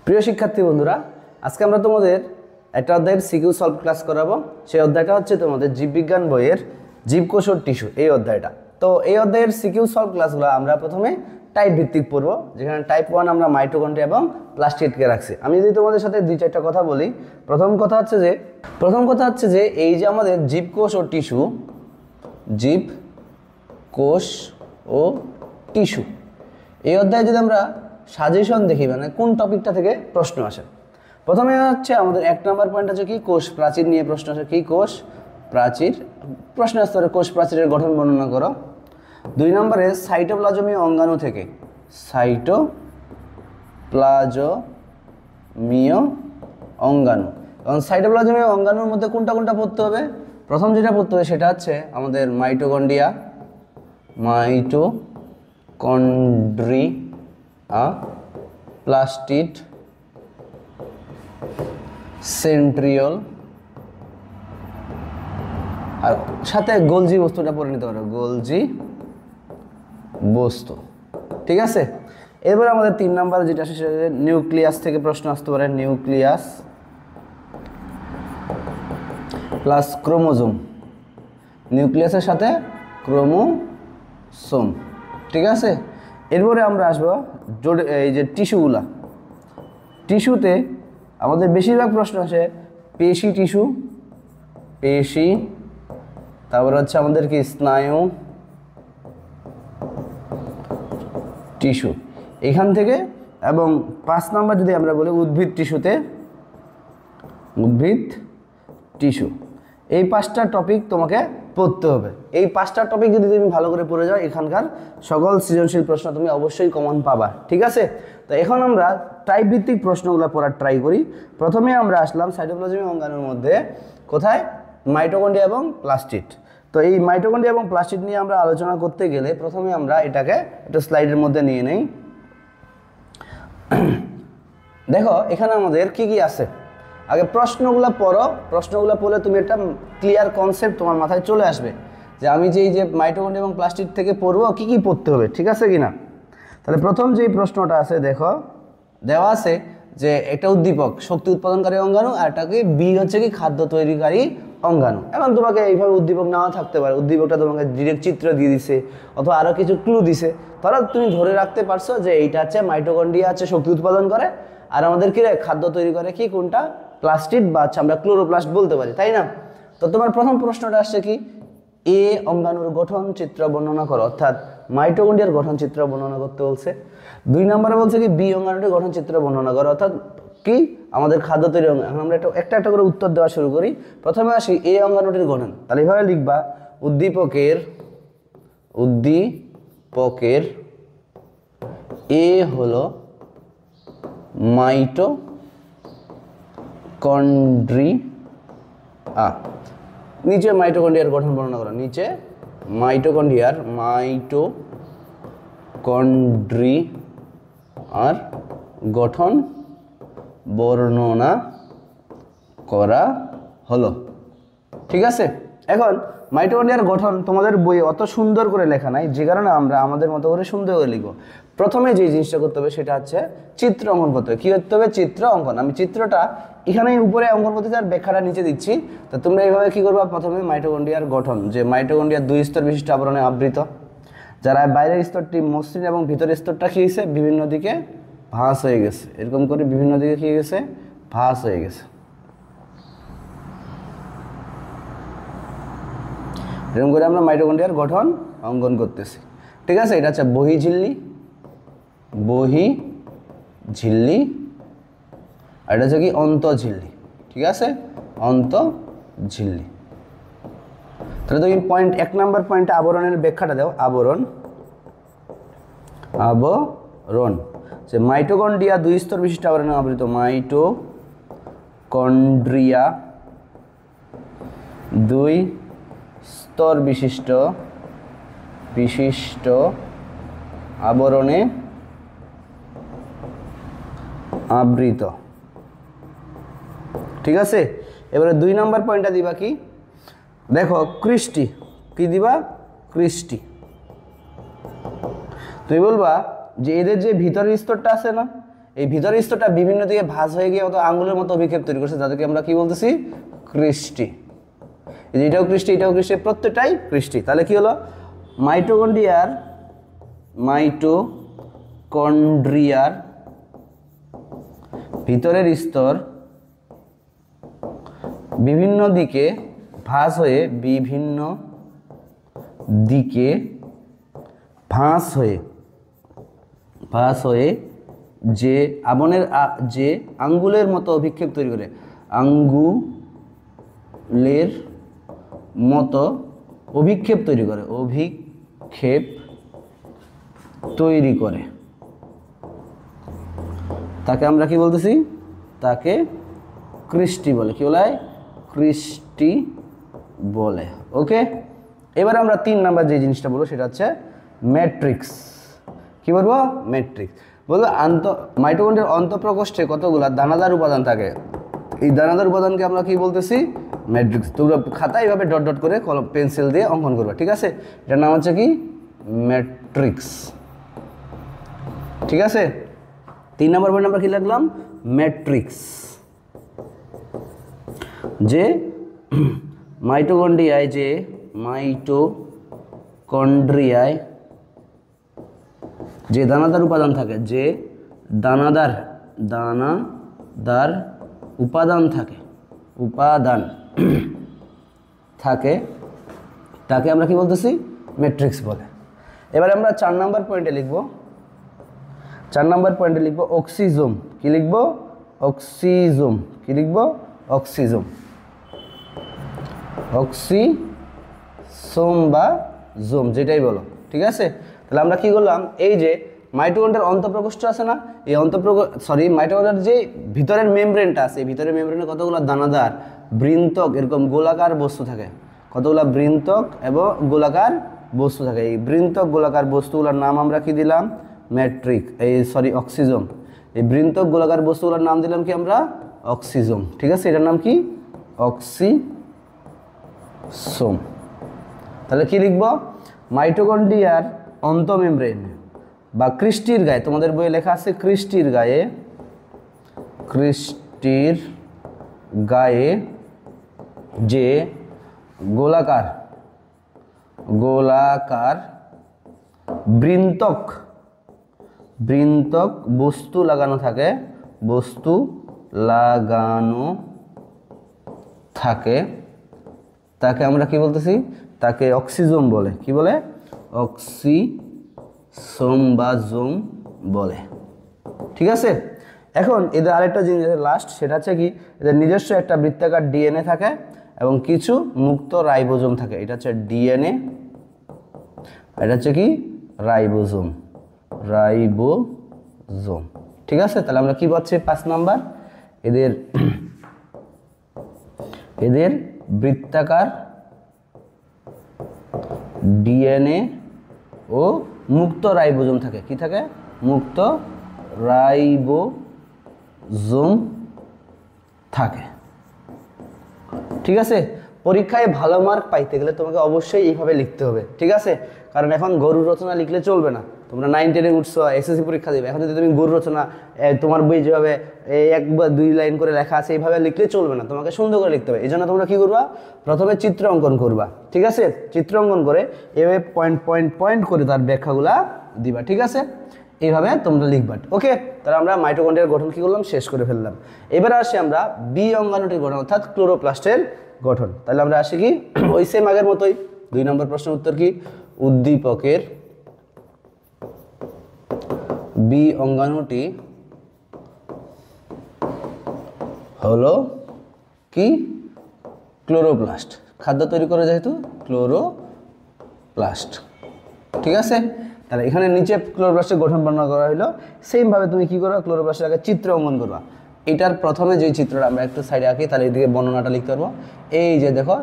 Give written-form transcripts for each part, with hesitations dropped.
প্রিয় শিক্ষার্থী বন্ধুরা, আজকে আমরা তোমাদের একটা অধ্যায়ের সিকিউ সলভ ক্লাস করাবো। সেই অধ্যায়টা হচ্ছে তোমাদের জীববিজ্ঞান বইয়ের জীবকোষ ও টিস্যু এই অধ্যায়টা। তো এই অধ্যায়ের সিকিউ সলভ ক্লাসগুলো আমরা প্রথমে টাইপ ভিত্তিক পড়ব, যেখানে টাইপ 1 আমরা মাইটোকন্ড্রিয়া এবং প্লাস্টিডকে রাখছি। আমি যদি তোমাদের সাথে দুই চারটা কথা বলি, প্রথম কথা হচ্ছে যে এই যে আমাদের জীবকোষ ও টিস্যু, জীবকোষ ও টিস্যু এই অধ্যায়ে যদি আমরা সাজেশন দেখি, মানে কোন টপিকটা থেকে প্রশ্ন আসে, প্রথমে হচ্ছে আমাদের 1 নম্বর পয়েন্ট আছে কি কোষ প্রাচীর নিয়ে প্রশ্ন আসে। কি কোষ প্রাচীর প্রশ্ন আসতে পারে, কোষ প্রাচীরের গঠন বর্ণনা করো। 2 নম্বরে সাইটোপ্লাজমীয় অঙ্গাণু থেকে, সাইটোপ্লাজমীয় অঙ্গাণু, এবং সাইটোপ্লাজমীয় অঙ্গাণুর মধ্যে কোনটা কোনটা পড়তে হবে। প্রথম যেটা পড়তে হবে সেটা হচ্ছে আমাদের মাইটোকন্ড্রিয়া, প্লাস্টিড, সেন্ট্রিওল, আর সাথে গোলজি বস্তুটা পড়ে নিতে পারো, গোলজি বস্তু। ঠিক আছে, এবার আমাদের 3 নাম্বার যেটা আসে সেটা নিউক্লিয়াস থেকে প্রশ্ন আসতে পারে। নিউক্লিয়াস প্লাস ক্রোমোজোম, নিউক্লিয়াসের সাথে ক্রোমোসোম। ঠিক আছে, এরপরে আমরা আসবো এই যে টিস্যুতে আমাদের বেশিরভাগ প্রশ্ন আসে পেশি টিস্যু, তারপর হচ্ছে আমাদের কি স্নায়ু টিস্যু এখান থেকে, এবং 5 নাম্বার যদি আমরা বলি উদ্ভিদ টিস্যু। এই 5টা টপিক তোমাকে পড়তে হবে। এই 5টা টপিক যদি তুমি ভালো করে পড়ে যাও, এখানকার সকল সৃজনশীল প্রশ্ন তুমি অবশ্যই কমন পাবা। ঠিক আছে, তো এখন আমরা টাইপ ভিত্তিক প্রশ্নগুলো পড়ার ট্রাই করি। প্রথমে আমরা আসলাম সাইটোপ্লাজমিক অঙ্গাণুর মধ্যে, কোথায়? মাইটোকন্ড্রিয়া এবং প্লাস্টিড। তো এই মাইটোকন্ড্রিয়া এবং প্লাস্টিড নিয়ে আমরা আলোচনা করতে গেলে প্রথমে আমরা এটাকে একটা স্লাইডের মধ্যে নিয়ে নেই। দেখো এখানে আমাদের কি কি আছে, আগে প্রশ্নগুলো পড়ো। প্রশ্নগুলো পড়লে তুমি একটা ক্লিয়ার কনসেপ্ট তোমার মাথায় চলে আসবে যে আমি যে মাইটোকন্ড্রিয়া এবং প্লাস্টিড থেকে পড়বো কি কি পড়তে হবে। ঠিক আছে কিনা? তাহলে প্রথম যেই প্রশ্নটা আছে, দেখো দেওয়া আছে যে একটা উদ্দীপক শক্তি উৎপাদনকারী অঙ্গাণু, আর এটাকে বি হচ্ছে কি খাদ্য তৈরিকারী অঙ্গাণু। এখন তোমাকে এইভাবে উদ্দীপক নাও থাকতে পারে, উদ্দীপকটা তোমাকে ডিরেক্ট চিত্র দিয়ে দিছে অথবা আরও কিছু ক্লু দিছে, তাহলে তুমি ধরে রাখতে পারছো যে এইটা হচ্ছে মাইটোকন্ড্রিয়া হচ্ছে শক্তি উৎপাদন করে, আর আমাদের কি খাদ্য তৈরি করে কি কোনটা? প্লাস্টিড, বা আমরা ক্লোরোপ্লাস্ট বলতে পারি, তাই না? তো তোমার প্রথম প্রশ্নটা আসছে কি এ অঙ্গাণুর গঠন চিত্র বর্ণনা করো, অর্থাৎ মাইটোকন্ড্রিয়ার গঠন চিত্র বর্ণনা করতে বলছে। 2 নম্বরে বলছে কি বি অঙ্গাণুটির গঠন চিত্র বর্ণনা করো, অর্থাৎ কি আমাদের খাদ্য তৈরি অঙ্গাণু। এখন আমরা একটা একটা করে উত্তর দেওয়া শুরু করি। প্রথমে আসি এ অঙ্গাণুটির গঠন, তাহলে এইভাবে লিখবা উদ্দীপকের এ হলো মাইটোকন্ড্রিয়া, নিচে মাইটোকন্ড্রিয়ার গঠন বর্ণনা করা, নিচে মাইটোকন্ড্রিয়ার গঠন বর্ণনা করা হলো। ঠিক আছে, এখন মাইটোকন্ড্রিয়ার গঠন তোমাদের বইয়ে অত সুন্দর করে লেখা নাই, যে কারণে আমরা আমাদের মতো করে সুন্দর করে লিখবো। প্রথমে যে জিনিসটা করতে হবে সেটা হচ্ছে চিত্র অঙ্কন করতে হবে। কী করতে হবে? চিত্র অঙ্কন। আমি চিত্রটা এখানে উপরে অঙ্কন করতে চাই, ব্যাখ্যাটা নিচে দিচ্ছি। তো তোমরা এইভাবে কী করবা, প্রথমে মাইটোকন্ড্রিয়ার গঠন, যে মাইটোকন্ড্রিয়া 2 স্তর বিশিষ্ট আবরণে আবৃত, যারা বাইরের স্তরটি মসৃণ এবং ভিতরের স্তরটা কী হয়েছে বিভিন্ন দিকে ভাঁজ হয়ে গেছে, এরকম করে বিভিন্ন দিকে কী গেছে ভাঁজ হয়ে গেছে, এরকম করে আমরা মাইটোকন্ড্রিয়ার গঠন অঙ্কন করতেছি। ঠিক আছে, এটা হচ্ছে বহিঃঝিল্লি, আর এটা হচ্ছে কি অন্তঃঝিল্লি। ঠিক আছে, অন্তঃঝিল্লি। তাহলে তুমি 1 নম্বর পয়েন্টে আবরণের ব্যাখ্যাটা দাও। আবরণ যে মাইটোকন্ড্রিয়া 2 স্তর বিশিষ্ট আবরণে আবৃত, মাইটোকন্ড্রিয়া 2 স্তর বিশিষ্ট আবরণে আবৃত। ঠিক আছে, এবারে 2 নম্বর পয়েন্টটা দিবা কি, দেখো কৃষ্টি। কি দিবা? কৃষ্টি। তুমি বলবা যে এদের যে ভিতরের স্তরটা আছে না, এই ভিতরের স্তরটা বিভিন্ন দিকে ভাঁজ হয়ে গিয়ে অত আঙ্গুলের মতো অভিক্ষেপ তৈরি করছে, যাদেরকে আমরা কি বলতেছি? ক্রিস্টি। এটাও ক্রিস্টি, এটাও ক্রিস্টি, প্রত্যেকটাই ক্রিস্টি। তাহলে কি হলো? মাইটোকন্ড্রিয়ার ভিতরের স্তর বিভিন্ন দিকে ভাঁজ হয়ে যে যে আঙ্গুলের মতো অভিক্ষেপ তৈরি করে, আঙ্গুলের মতো অভিক্ষেপ তৈরি করে তাকে আমরা কি বলতেছি? তাকে ক্রিস্টি বলে। কি বলে? ক্রিস্টি বলে। ওকে, এবার আমরা 3 নাম্বার যে জিনিসটা বলবো সেটা হচ্ছে ম্যাট্রিক্স। কি বলবো? ম্যাট্রিক্স। বলবো মাইটোকন্ড্রিয়ার অন্তঃপ্রকোষ্ঠে কতগুলা দানাদার উপাদান থাকে, এই দানাদার উপাদানকে আমরা কি বলতেছি? ম্যাট্রিক্স। তোমরা খাতায় এইভাবে ডট ডট করে পেন্সিল দিয়ে অঙ্কন করবা, ঠিক আছে? এটার নাম হচ্ছে কি? ম্যাট্রিক্স। ঠিক আছে, 3 নম্বর পয়েন্ট আমরা কি লিখলাম? ম্যাট্রিক্স। যে মাইটোকন্ড্রিয়ায় যে দানাদার উপাদান থাকে, যে দানাদার উপাদান থাকে তাকে আমরা কি বলতেছি? ম্যাট্রিক্স বলে। এবার আমরা 4 নম্বর পয়েন্টে লিখব। 4 নম্বর পয়েন্টে লিখব অক্সিজোম। কি লিখব? অক্সিজোম। কি লিখব? অক্সিজোম। অক্সিজোম বা জোম, যেটাই বলো, ঠিক আছে? তাহলে আমরা কি করলাম? এই যে মাইটোকন্ড্রিয়ার অন্তঃপ্রকোষ্ঠ আছে না, এই মাইটোকন্ড্রিয়ার যে ভিতরের মেমব্রেনটা আছে, এই ভিতরের মেমব্রেনে কতগুলো দানাদার বৃন্তক এরকম গোলাকার বস্তু থাকে, কতগুলো বৃন্তক এবং গোলাকার বস্তু থাকে। এই বৃন্তক গোলাকার বস্তুগুলোর নাম আমরা কি দিলাম? অক্সিজোম। এই বৃন্তক গোলাকার বস্তুগুলোর নাম দিলাম কি আমরা? অক্সিজোম। ঠিক আছে, এটার নাম কি? অক্সিজোম। তাহলে কি লিখব? মাইটোকন্ড্রিয়ার অন্তঃমেমব্রেন বা ক্রিস্টির গায়ে, তোমাদের বইয়ে লেখা আছে ক্রিস্টির গায়ে যে গোলাকার বৃন্তক বস্তু লাগানো থাকে তাকে আমরা কি বলতেছি? তাকে অক্সিজোম বলে। কি বলে? অক্সিজোম বা জোম বলে। ঠিক আছে, এখন এদের আরেকটা জিনিস লাস্ট, সেটা হচ্ছে কি? এদের নিজস্ব একটা বৃত্তাকার ডিএনএ থাকে এবং কিছু মুক্ত রাইবোজোম থাকে। এটা হচ্ছে ডিএনএ, এটা হচ্ছে কি? রাইবোজোম। ঠিক আছে, তাহলে আমরা কি পাচ্ছি? 5 নাম্বার, এদের বৃত্তাকার ডিএনএ ও মুক্ত রাইবোজোম থাকে। কি থাকে? মুক্ত রাইবোজোম থাকে। ঠিক আছে, পরীক্ষায় ভালো মার্ক পাইতে গেলে তোমাকে অবশ্যই এইভাবে লিখতে হবে। ঠিক আছে, কারণ এখন গরু রচনা লিখলে চলবে না। তোমরা 9-10-এ উঠছো, এসএসসি পরীক্ষা দেবে, এখন যদি তুমি গরু রচনা তোমার বই যেভাবে 1 বা 2 লাইন করে লেখা আছে এইভাবে লিখলে চলবে না, তোমাকে সুন্দর করে লিখতে হবে। এই জন্য তোমরা কি করবা? প্রথমে চিত্র অঙ্কন করবা। ঠিক আছে, চিত্র অঙ্কন করে এভাবে পয়েন্ট করে তার ব্যাখ্যাগুলা দিবা। ঠিক আছে, এইভাবে তোমরা লিখবা। ওকে, তাহলে আমরা মাইটোকন্ড্রিয়ার গঠন কি করলাম? শেষ করে ফেললাম। এবার আসি আমরা বি অঙ্গাণুটির গঠন, অর্থাৎ ক্লোরোপ্লাস্টের গঠন। তাহলে আমরা আসি কি? ওই সেম আগের মতোই 2 নম্বর প্রশ্নের উত্তর কি? উদ্দীপকের বি অঙ্গাণুটি হলো কি? ক্লোরোপ্লাস্ট। খাদ্য তৈরি করে যেহেতু ক্লোরোপ্লাস্ট। ঠিক আছে, তাহলে এখানে নিচে ক্লোরোপ্লাস্টের গঠন বর্ণনা করা হলো। সেমভাবে তুমি কি করবা? ক্লোরোপ্লাস্টের আগে চিত্র অঙ্কন করবা। এটার প্রথমে যে চিত্রটা আমরা একটু সাইডে আঁকি, তাহলে এদিকে বর্ণনাটা লিখতে পারবো। এই যে দেখো,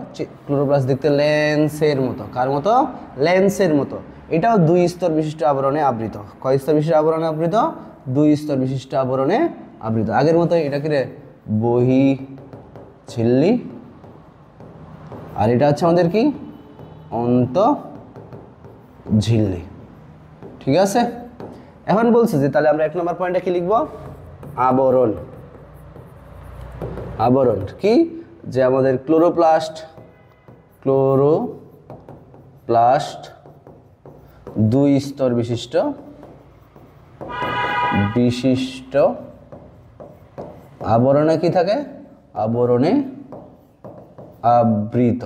ক্লোরোপ্লাস্ট দেখতে লেন্সের মতো। কার মতো? লেন্সের মতো। এটাও 2 স্তর বিশিষ্ট আবরণে আবৃত। কয় স্তর বিশিষ্ট আবরণে আবৃত? 2 স্তর বিশিষ্ট আবরণে আবৃত। আগের মতো এটা কি রে? বহিঃঝিল্লি। আর এটা হচ্ছে আমাদের কি? অন্তঃঝিল্লি। ঠিক আছে, এখন বলছে যে তাহলে আমরা 1 নম্বর পয়েন্টে কি লিখবো? আবরণ। আবরণ কি? যে আমাদের ক্লোরোপ্লাস্ট দুই স্তর বিশিষ্ট আবরণে কি থাকে? আবরণে আবৃত।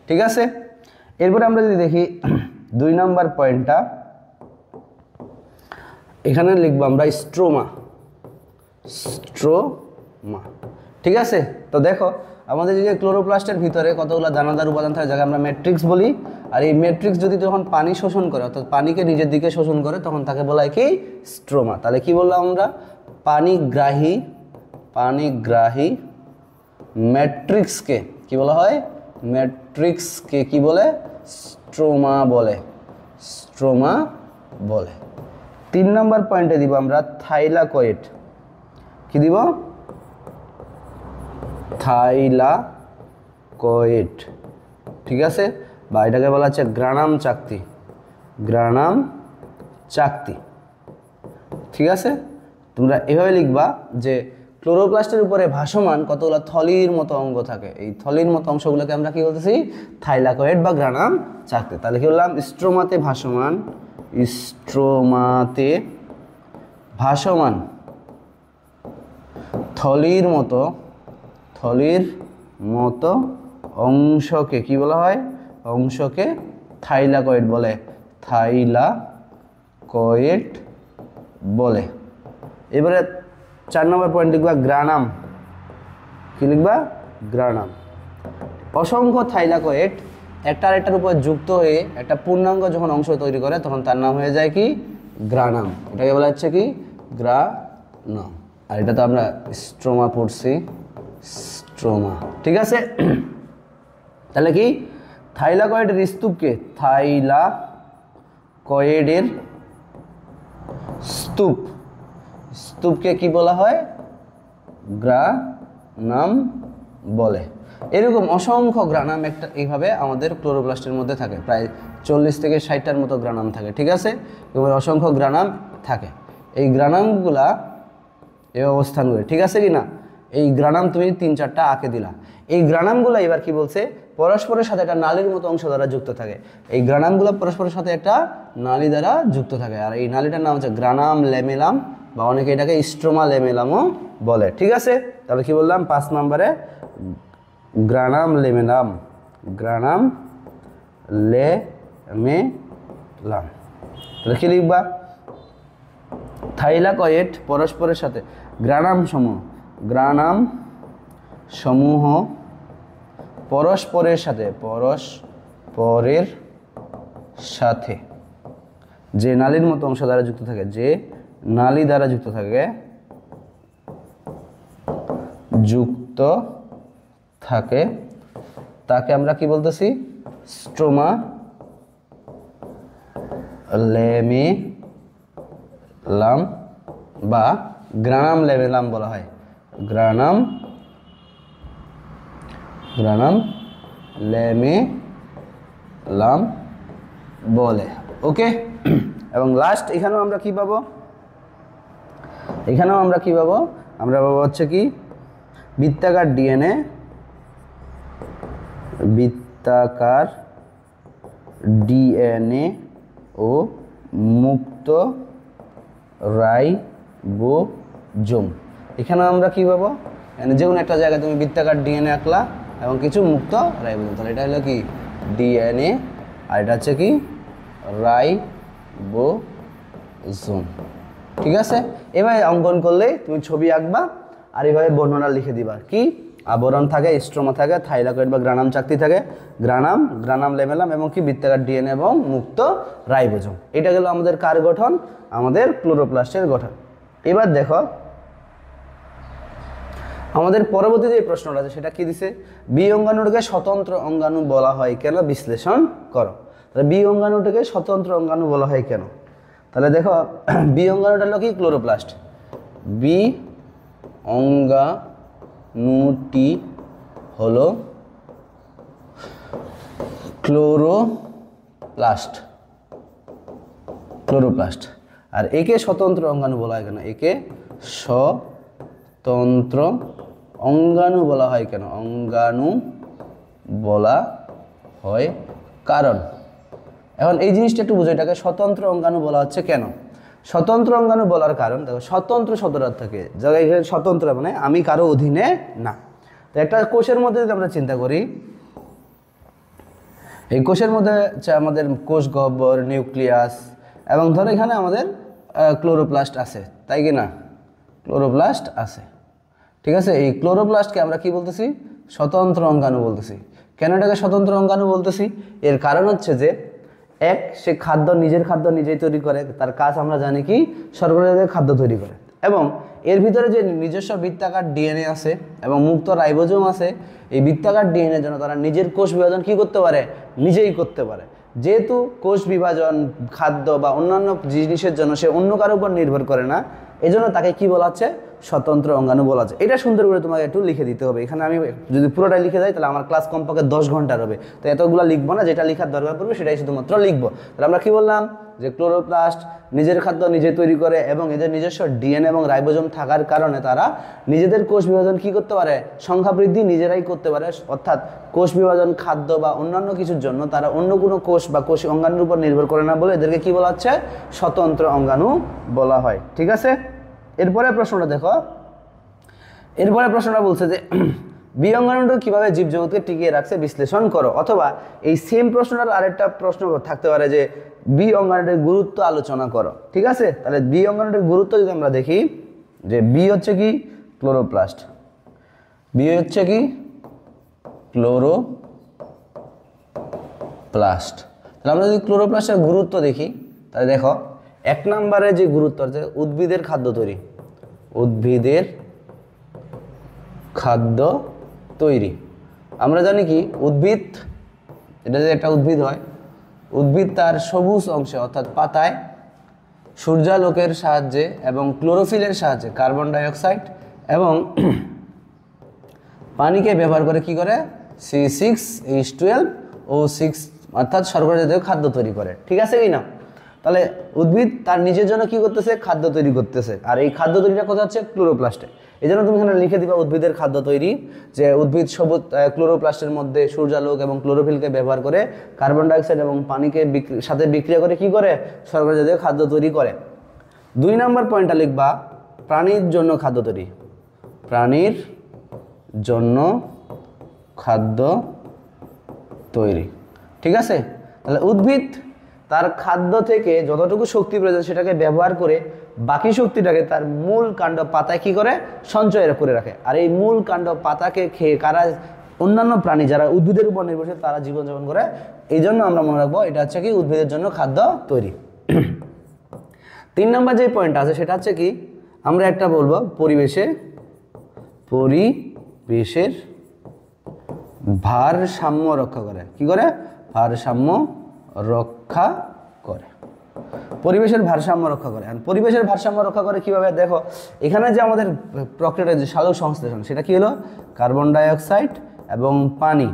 ঠিক আছে, এরপরে আমরা যদি দেখি 2 নম্বর পয়েন্টটা, এখানে লিখবো আমরা স্ট্রোমা। ঠিক আছে, তো দেখো আমাদের যে ক্লোরোপ্লাস্টের ভিতরে কতগুলো দানাদার উপাদান থাকে, যাকে আমরা ম্যাট্রিক্স বলি। আর এই ম্যাট্রিক্স যদি যখন পানি শোষণ করে, অর্থাৎ পানিকে নিজের দিকে শোষণ করে, তখন তাকে বলা হয় কি? স্ট্রোমা। তাহলে কি বললাম আমরা? পানিগ্রাহী ম্যাট্রিক্সকে কি বলা হয়? ম্যাট্রিক্সকে কি বলে? স্ট্রোমা বলে। 3 নম্বর পয়েন্টে দিব আমরা থাইলাকয়েড। কি দিব? থাইলাকয়েড। ঠিক আছে, বা এটাকে বলা হচ্ছে গ্রানাম চাকতি। ঠিক আছে, তোমরা এভাবে লিখবা যে ক্লোরোপ্লাস্টের উপরে ভাসমান কতগুলো থলির মতো অঙ্গ থাকে। এই থলির মতো অংশগুলোকে আমরা কি বলতেছি? থাইলাকয়েড বা গ্রানাম চাকতি। তাহলে কি বললাম? স্ট্রোমাতে ভাসমান থলির মতো অংশকে কি বলা হয়? অংশকে থাইলাকয়েড বলে। এবারে 4 নম্বর পয়েন্ট লিখবা গ্রানাম। কি লিখবা? গ্রানাম। অসংখ্য থাইলাকয়েড একটা আরেকটার উপর যুক্ত হয়ে একটা পূর্ণাঙ্গ যখন অংশ তৈরি করে, তখন তার নাম হয়ে যায় কি? গ্রানাম। এটাকে বলা হচ্ছে কি? গ্রানাম। আর এটা তো আমরা স্ট্রোমা পড়ছি, স্ট্রোমা। ঠিক আছে, তাহলে কি? থাইলাকয়েডের স্তূপকে কি বলা হয়? গ্রানাম বলে। এরকম অসংখ্য গ্রানাম এইভাবে আমাদের ক্লোরোপ্লাস্টের মধ্যে থাকে। প্রায় 40 থেকে 60টার মতো গ্রানাম থাকে। ঠিক আছে, এবার অসংখ্য গ্রানাম থাকে। এই গ্রানামগুলা এই অবস্থান করে। ঠিক আছে কি না? এই গ্রানাম তুমি 3-4টা আঁকে দিলা। এই গ্রানামগুলো এবার কি বলছে? পরস্পরের সাথে একটা নালীর মতো অংশ দ্বারা যুক্ত থাকে। এই গ্রানামগুলো পরস্পরের সাথে একটা নালী দ্বারা যুক্ত থাকে। আর এই নালীটার নাম হচ্ছে গ্রানাম ল্যামেলাম, বা অনেকে এটাকে স্ট্রোমা ল্যামেলামও বলে। ঠিক আছে, তাহলে কি বললাম? 5 নম্বরে গ্রানাম ল্যামেলাম। তাহলে কি লিখবা? থাইলাকয়েড পরস্পরের সাথে গ্রানাম সমূহ পরস্পরের সাথে যে নালীর মতো অংশ দ্বারা যুক্ত থাকে তাকে আমরা কি বলতেছি? স্ট্রোমা ল্যামেলাম বা গ্রানাম ল্যামেলাম বলা হয়। গ্রানাম ল্যামেলাম বলে। ওকে, এবং লাস্ট এখানেও আমরা কি পাবো? আমরা পাবো হচ্ছে কি? বৃত্তাকার ডিএনএ ও মুক্ত রাইবোজোম। এখানে আমরা কি পাবো? যে কোনো একটা জায়গায় তুমি বৃত্তাকার ডিএনএ আঁকলা এবং কিছু মুক্ত রাইবোজোম। তাহলে এটা হলো কি? ডিএনএ, আর এটা হচ্ছে কি? রাইবোজোম। ঠিক আছে, এভাবে অঙ্কন করলে তুমি ছবি আঁকবা আর এভাবে বর্ণনা লিখে দিবা। কি? আবরণ থাকে, স্ট্রোমা থাকে, থাইলাকয়েড বা গ্রানাম চাকতি থাকে, গ্রানাম ল্যামেলাম এবং কি বৃত্তাকার ডিএনএ এবং মুক্ত রাইবোজোম। এটা গেল আমাদের কার গঠন? আমাদের ক্লোরোপ্লাস্টের গঠন। এবার দেখো আমাদের পরবর্তী যে প্রশ্নটা আছে সেটা কি দিছে? বি অঙ্গাণুটিকে স্বতন্ত্র অঙ্গাণু বলা হয় কেন? বিশ্লেষণ করো। তাহলে বি অঙ্গাণুটিকে স্বতন্ত্র অঙ্গাণু বলা হয় কেন? তাহলে দেখো বি অঙ্গাণুটা হলো কি? ক্লোরোপ্লাস্ট। বি অঙ্গাণুটি হলো ক্লোরোপ্লাস্ট। আর একে স্বতন্ত্র অঙ্গাণু বলা হয় কেন? একে তন্ত্র অঙ্গাণু বলা হয় কেন? অঙ্গাণু বলা হয় কারণ, এখন এই জিনিসটা একটু বুঝো, এটাকে স্বতন্ত্র অঙ্গাণু বলা হচ্ছে কেন? স্বতন্ত্র অঙ্গাণু বলার কারণ দেখো, স্বতন্ত্র শব্দটা থেকে জায়গায় স্বতন্ত্র মানে আমি কারো অধীনে না। তো একটা কোষের মধ্যে যদি আমরা চিন্তা করি, এই কোষের মধ্যে আমাদের কোষ গহ্বর, নিউক্লিয়াস এবং ধরো এখানে আমাদের ক্লোরোপ্লাস্ট আছে, তাই কি না? ক্লোরোপ্লাস্ট আছে, ঠিক আছে। এই ক্লোরোপ্লাস্টকে আমরা কি বলতেছি? স্বতন্ত্র অঙ্গাণু বলতেছি। কেন এটাকে স্বতন্ত্র অঙ্গাণু বলতেছি? এর কারণ হচ্ছে যে সে খাদ্য, নিজের খাদ্য নিজেই তৈরি করে, তার কাজ আমরা জানি কি শর্করা খাদ্য তৈরি করে, এবং এর ভিতরে যে নিজস্ব বৃত্তাকার ডিএনএ আছে এবং মুক্ত রাইবোজোম আছে, এই বৃত্তাকার ডিএনএর জন্য তারা নিজের কোষ বিভাজন কি করতে পারে? নিজেই করতে পারে। যেহেতু কোষ বিভাজন, খাদ্য বা অন্যান্য জিনিসের জন্য সে অন্য কারোর উপর নির্ভর করে না, এজন্য তাকে কি বলা হচ্ছে? স্বতন্ত্র অঙ্গাণু বলা হচ্ছে। এটা সুন্দর করে তোমাকে একটু লিখে দিতে হবে। এখানে আমি যদি পুরোটাই লিখে যাই তাহলে আমার ক্লাস কমপক্ষে 10 ঘন্টার হবে, তো এতগুলো লিখবো না, যেটা লেখার দরকার পড়বে সেটাই শুধুমাত্র লিখবো। তাহলে আমরা কি বললাম? যে ক্লোরোপ্লাস্ট নিজের খাদ্য নিজে তৈরি করে এবং এদের নিজস্ব ডিএনএ এবং রাইবোজোম থাকার কারণে তারা নিজেদের কোষ বিভাজন কি করতে পারে? সংখ্যা বৃদ্ধি নিজেরাই করতে পারে। অর্থাৎ কোষ বিভাজন, খাদ্য বা অন্যান্য কিছুর জন্য তারা অন্য কোনো কোষ বা কোষ অঙ্গাণুর উপর নির্ভর করে না বলে এদেরকে কি বলা হচ্ছে? স্বতন্ত্র অঙ্গাণু বলা হয়, ঠিক আছে। এরপরে প্রশ্নটা দেখো, এরপরে প্রশ্নটা বলছে যে বি অঙ্গাণুটা কিভাবে জীবজগৎকে টিকিয়ে রাখছে বিশ্লেষণ করো। অথবা এই সেম প্রশ্নটার আরেকটা প্রশ্ন থাকতে পারে যে বি অঙ্গাণুটির গুরুত্ব আলোচনা করো, ঠিক আছে। তাহলে বি অঙ্গাণুটির গুরুত্ব যদি আমরা দেখি, যে বি হচ্ছে কি? ক্লোরোপ্লাস্ট। বি হচ্ছে কি? ক্লোরোপ্লাস্ট। তাহলে আমরা যদি ক্লোরোপ্লাস্টের গুরুত্ব দেখি, তাহলে দেখো 1 নম্বরে যে গুরুত্ব আছে উদ্ভিদের খাদ্য তৈরি, উদ্ভিদের খাদ্য তৈরি। আমরা জানি কি উদ্ভিদ, এটা যদি একটা উদ্ভিদ হয়, উদ্ভিদ তার সবুজ অংশে অর্থাৎ পাতায় সূর্যালোকের সাহায্যে এবং ক্লোরোফিলের সাহায্যে কার্বন ডাই অক্সাইড এবং পানিকে ব্যবহার করে কি করে? C6H12O6 অর্থাৎ শর্করা জাতীয় খাদ্য তৈরি করে, ঠিক আছে কি না? তাহলে উদ্ভিদ তার নিজের জন্য কি করতেছে? খাদ্য তৈরি করতেছে। আর এই খাদ্য তৈরিটা কোথায় হচ্ছে? ক্লোরোপ্লাস্টে। এই জন্য তুমি এখানে লিখে দিবা উদ্ভিদের খাদ্য তৈরি, যে উদ্ভিদ সবুজ ক্লোরোপ্লাস্টের মধ্যে সূর্যালোক এবং ক্লোরোফিলকে ব্যবহার করে কার্বন ডাইঅক্সাইড এবং পানিকে সাথে বিক্রিয়া করে কি করে? শর্করা জাতীয় খাদ্য তৈরি করে। 2 নম্বর পয়েন্টটা লিখবা প্রাণীর জন্য খাদ্য তৈরি, প্রাণীর জন্য খাদ্য তৈরি, ঠিক আছে। তাহলে উদ্ভিদ তার খাদ্য থেকে যতটুকু শক্তি প্রয়োজন সেটাকে ব্যবহার করে বাকি শক্তিটাকে তার মূল কাণ্ড পাতায় কি করে? সঞ্চয় করে রাখে। আর এই মূল কাণ্ড পাতাকে খেয়ে কারা? অন্যান্য প্রাণী যারা উদ্ভিদের উপর নির্ভরশীল তারা জীবনযাপন করে। এই জন্য আমরা মনে রাখবো এটা হচ্ছে কি উদ্ভিদের জন্য খাদ্য তৈরি। 3 নম্বর যে পয়েন্ট আছে সেটা হচ্ছে কি, আমরা একটা বলবো পরিবেশের ভারসাম্য রক্ষা করে। কি করে? ভারসাম্য রক্ষা করে। পরিবেশের ভারসাম্য রক্ষা করে। আর পরিবেশের ভারসাম্য রক্ষা করে কিভাবে? দেখো এখানে যে আমাদের প্রক্রিয়াটা যে সালোক সংশ্লেষণ, সেটা কি হলো? কার্বন ডাই অক্সাইড এবং পানি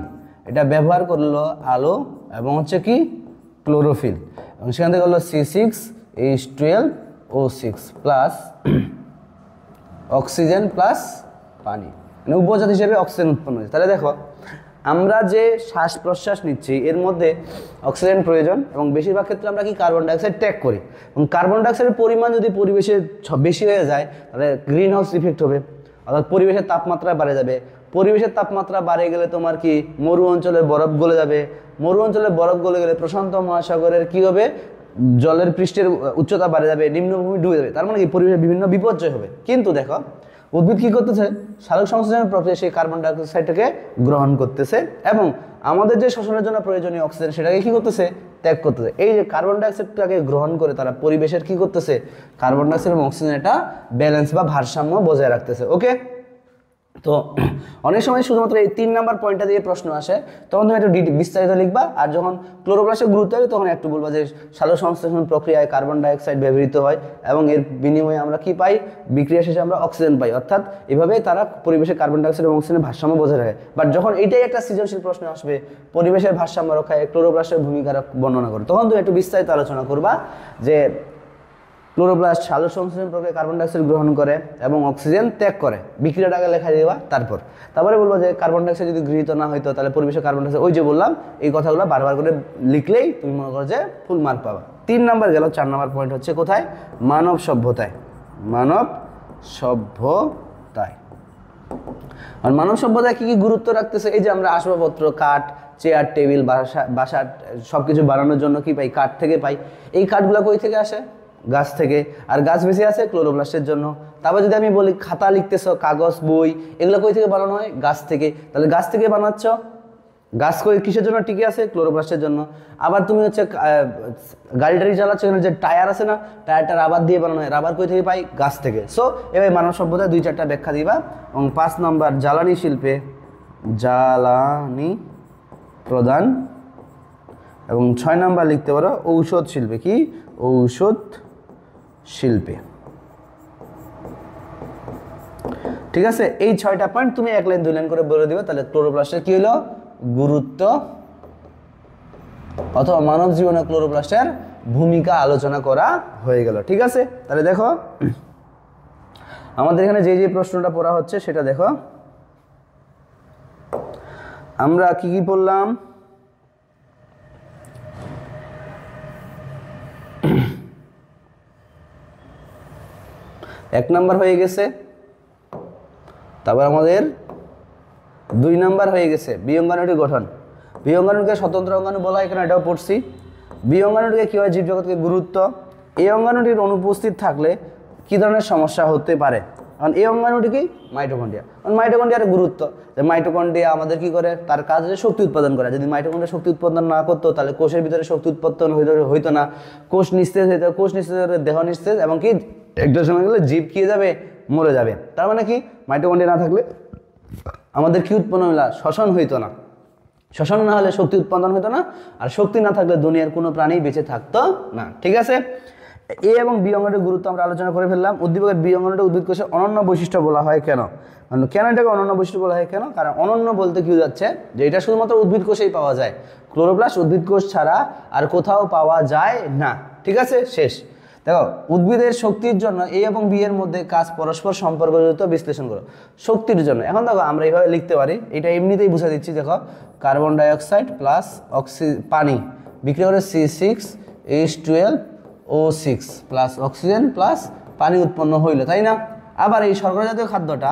এটা ব্যবহার করলো আলো এবং হচ্ছে কি ক্লোরোফিল, এবং সেখান থেকে হলো C6H12O6 প্লাস অক্সিজেন প্লাস পানি, মানে উপজাত হিসেবে অক্সিজেন উৎপন্ন হয়েছে। তাহলে দেখো আমরা যে শ্বাস প্রশ্বাস নিচ্ছি এর মধ্যে অক্সিজেন প্রয়োজন, এবং বেশিরভাগ ক্ষেত্রে আমরা কি কার্বন ডাইঅক্সাইড ত্যাগ করি, এবং কার্বন ডাইঅক্সাইডের পরিমাণ যদি পরিবেশে বেশি হয়ে যায় তাহলে গ্রিন হাউস ইফেক্ট হবে, অর্থাৎ পরিবেশের তাপমাত্রা বেড়ে যাবে। পরিবেশের তাপমাত্রা বাড়ে গেলে তোমার কি মরু অঞ্চলের বরফ গলে যাবে, মরু অঞ্চলের বরফ গলে গেলে প্রশান্ত মহাসাগরের কি হবে? জলের পৃষ্ঠের উচ্চতা বাড়ে যাবে, নিম্নভূমি ডুবে যাবে। তার মানে কি পরিবেশের বিভিন্ন বিপর্যয় হবে। কিন্তু দেখো উদ্ভিদ কি করতেছে? সালোক সংশ্লেষণের প্রক্রিয়া সেই কার্বন ডাই অক্সাইডটাকে গ্রহণ করতেছে এবং আমাদের যে শ্বসনের জন্য প্রয়োজনীয় অক্সিজেন সেটাকে কি করতেছে? ত্যাগ করতেছে। এই যে কার্বন ডাই অক্সাইডটাকে গ্রহণ করে তারা পরিবেশের কি করতেছে? কার্বন ডাই অক্সাইড এবং অক্সিজেন এটা ব্যালেন্স বা ভারসাম্য বজায় রাখতেছে। ওকে, তো অনেক সময় শুধুমাত্র এই 3 নাম্বার পয়েন্টটা দিয়ে প্রশ্ন আসে, তখন তুমি একটু বিস্তারিত লিখবা। আর যখন ক্লোরোপ্লাস্টের গুরুত্ব হবে তখন একটু বলবা যে সালোক সংশ্লেষণ প্রক্রিয়ায় কার্বন ডাই অক্সাইড ব্যবহৃত হয় এবং এর বিনিময়ে আমরা কি পাই? বিক্রিয়া শেষে আমরা অক্সিজেন পাই। অর্থাৎ এভাবেই তারা পরিবেশে কার্বন ডাই অক্সাইড এবং অক্সিজেনের ভারসাম্য বজায় রাখে। বাট যখন এটাই একটা সৃজনশীল প্রশ্ন আসবে পরিবেশের ভারসাম্য রক্ষায় ক্লোরোপ্লাস্টের ভূমিকা বর্ণনা করো, তখন তুমি একটু বিস্তারিত আলোচনা করবা যে ক্লোরোপ্লাস্ট সালোক সংশ্লেষণ প্রক্রিয়ায় কার্বন ডাইঅক্সাইড গ্রহণ করে এবং অক্সিজেন ত্যাগ করে। বিক্রিয়াটাকে লেখা দেওয়া, তারপরে বলবো যে কার্বন ডাইঅক্সাইড যদি গৃহীত না হইতো তাহলে পরিবেশে কার্বন ডাইঅক্সাইড, ওই যে বললাম এই কথাগুলো বারবার করে লিখলেই তুমি মনে করো যে ফুল মার্ক পাবা। 3 নাম্বার গেল। 4 নাম্বার পয়েন্ট হচ্ছে কোথায়? মানব সভ্যতায়। মানব সভ্যতায়। আর মানব সভ্যতায় কি কি গুরুত্ব রাখতেছে? এই যে আমরা আসবাবপত্র, কাঠ, চেয়ার, টেবিল, বাসা সবকিছু বানানোর জন্য কি পাই? কাঠ থেকে পাই। এই কাঠগুলো কই থেকে আসে? গাছ থেকে। আর গাছ বেশি আছে ক্লোরোপ্লাস্টের জন্য। তারপর যদি আমি বলি খাতা লিখতেছো, কাগজ, বই, এগুলো কই থেকে বানানো হয়? গাছ থেকে। তাহলে গাছ থেকে বানাচ্ছ, গাছ কই কিসের জন্য টিকে আছে? ক্লোরোপ্লাস্টের জন্য। আবার তুমি হচ্ছে গাড়ি টাড়ি চালাচ্ছ, যে টায়ার আছে না, টায়ারটা রাবার দিয়ে বানানো হয়। রাবার কই থেকে পাই? গাছ থেকে। সো এবার মানব সভ্যতায় 2-4টা ব্যাখ্যা দিবা। এবং 5 নম্বর জ্বালানি শিল্পে, জ্বালানি প্রদান। এবং 6 নাম্বার লিখতে পারো ঔষধ শিল্পে। কি? ঔষধ শিল্পে। ঠিক আছে, এই 6টা পয়েন্ট তুমি 1 লাইন 2 লাইন করে বলে দিবে। তাহলে ক্লোরোপ্লাস্টের কি হলো? গুরুত্ব অথবা মানব জীবনে ক্লোরোপ্লাস্টের ভূমিকা আলোচনা করা হয়ে গেল। ঠিক আছে, তাহলে দেখো আমাদের এখানে যে যে প্রশ্নটা পড়া হচ্ছে সেটা দেখো। আমরা কি কি পড়লাম? এক নাম্বার হয়ে গেছে। তারপর আমাদের 2 নাম্বার হয়ে গেছে বিঅঙ্গাণুটির গঠন। বিঅঙ্গাণুকে স্বতন্ত্র অঙ্গাণু বলা হয়, এখানে এটাও পড়ছি। বিঅঙ্গাণুটিকে কী হয়? জীবজগৎকে গুরুত্ব। এই অঙ্গাণুটির অনুপস্থিত থাকলে কী ধরনের সমস্যা হতে পারে? কারণ এই অঙ্গাণুটি কি? মাইটোকন্ড্রিয়া। কারণ মাইটোকন্ড্রিয়ার গুরুত্ব যে মাইটোকন্ড্রিয়া আমাদের কি করে? তার কাজ হচ্ছে শক্তি উৎপাদন করা। যদি মাইটোকন্ড্রিয়া শক্তি উৎপাদন না করতো তাহলে কোষের ভিতরে শক্তি উৎপাদন হইতো না, কোষ নিস্তেজ হইতো, কোষ নিস্তেজ হলে দেহ নিস্তেজ, এবং কি একটা সময় গেলে জীব কি যাবে? মরে যাবে। তার মানে কি? মাইটোকন্ড্রিয়া না থাকলে আমাদের কি উৎপন্ন হইল? শ্বসন হইতো না। শ্বসন না হলে শক্তি উৎপাদন হতো না, আর শক্তি না থাকলে দুনিয়ার কোনো প্রাণী বেঁচে থাকতো না। ঠিক আছে, এ এবং বি অঙ্গাণুটির গুরুত্ব আমরা আলোচনা করে ফেললাম। উদ্দীপকের বি অঙ্গাণুটি উদ্ভিদ কোষের অনন্য বৈশিষ্ট্য বলা হয় কেন? কেন এটাকে অনন্য বৈশিষ্ট্য বলা হয় কেন? কারণ অনন্য বলতে কি যাচ্ছে যে এটা শুধুমাত্র উদ্ভিদ কোষেই পাওয়া যায়। ক্লোরোপ্লাস্ট উদ্ভিদ কোষ ছাড়া আর কোথাও পাওয়া যায় না। ঠিক আছে, শেষ। দেখো, উদ্ভিদের শক্তির জন্য এ এবং বি এর মধ্যে কাজ পরস্পর সম্পর্কযুক্ত বিশ্লেষণ করো। শক্তির জন্য এখন দেখো আমরা এইভাবে লিখতে পারি, এটা এমনিতেই বুঝা দিচ্ছি। দেখো, কার্বন ডাইঅক্সাইড প্লাস পানি বিক্রিয়া করে C6H12O6 প্লাস অক্সিজেন প্লাস পানি উৎপন্ন হইল, তাই না? আবার এই শর্করা জাতীয় খাদ্যটা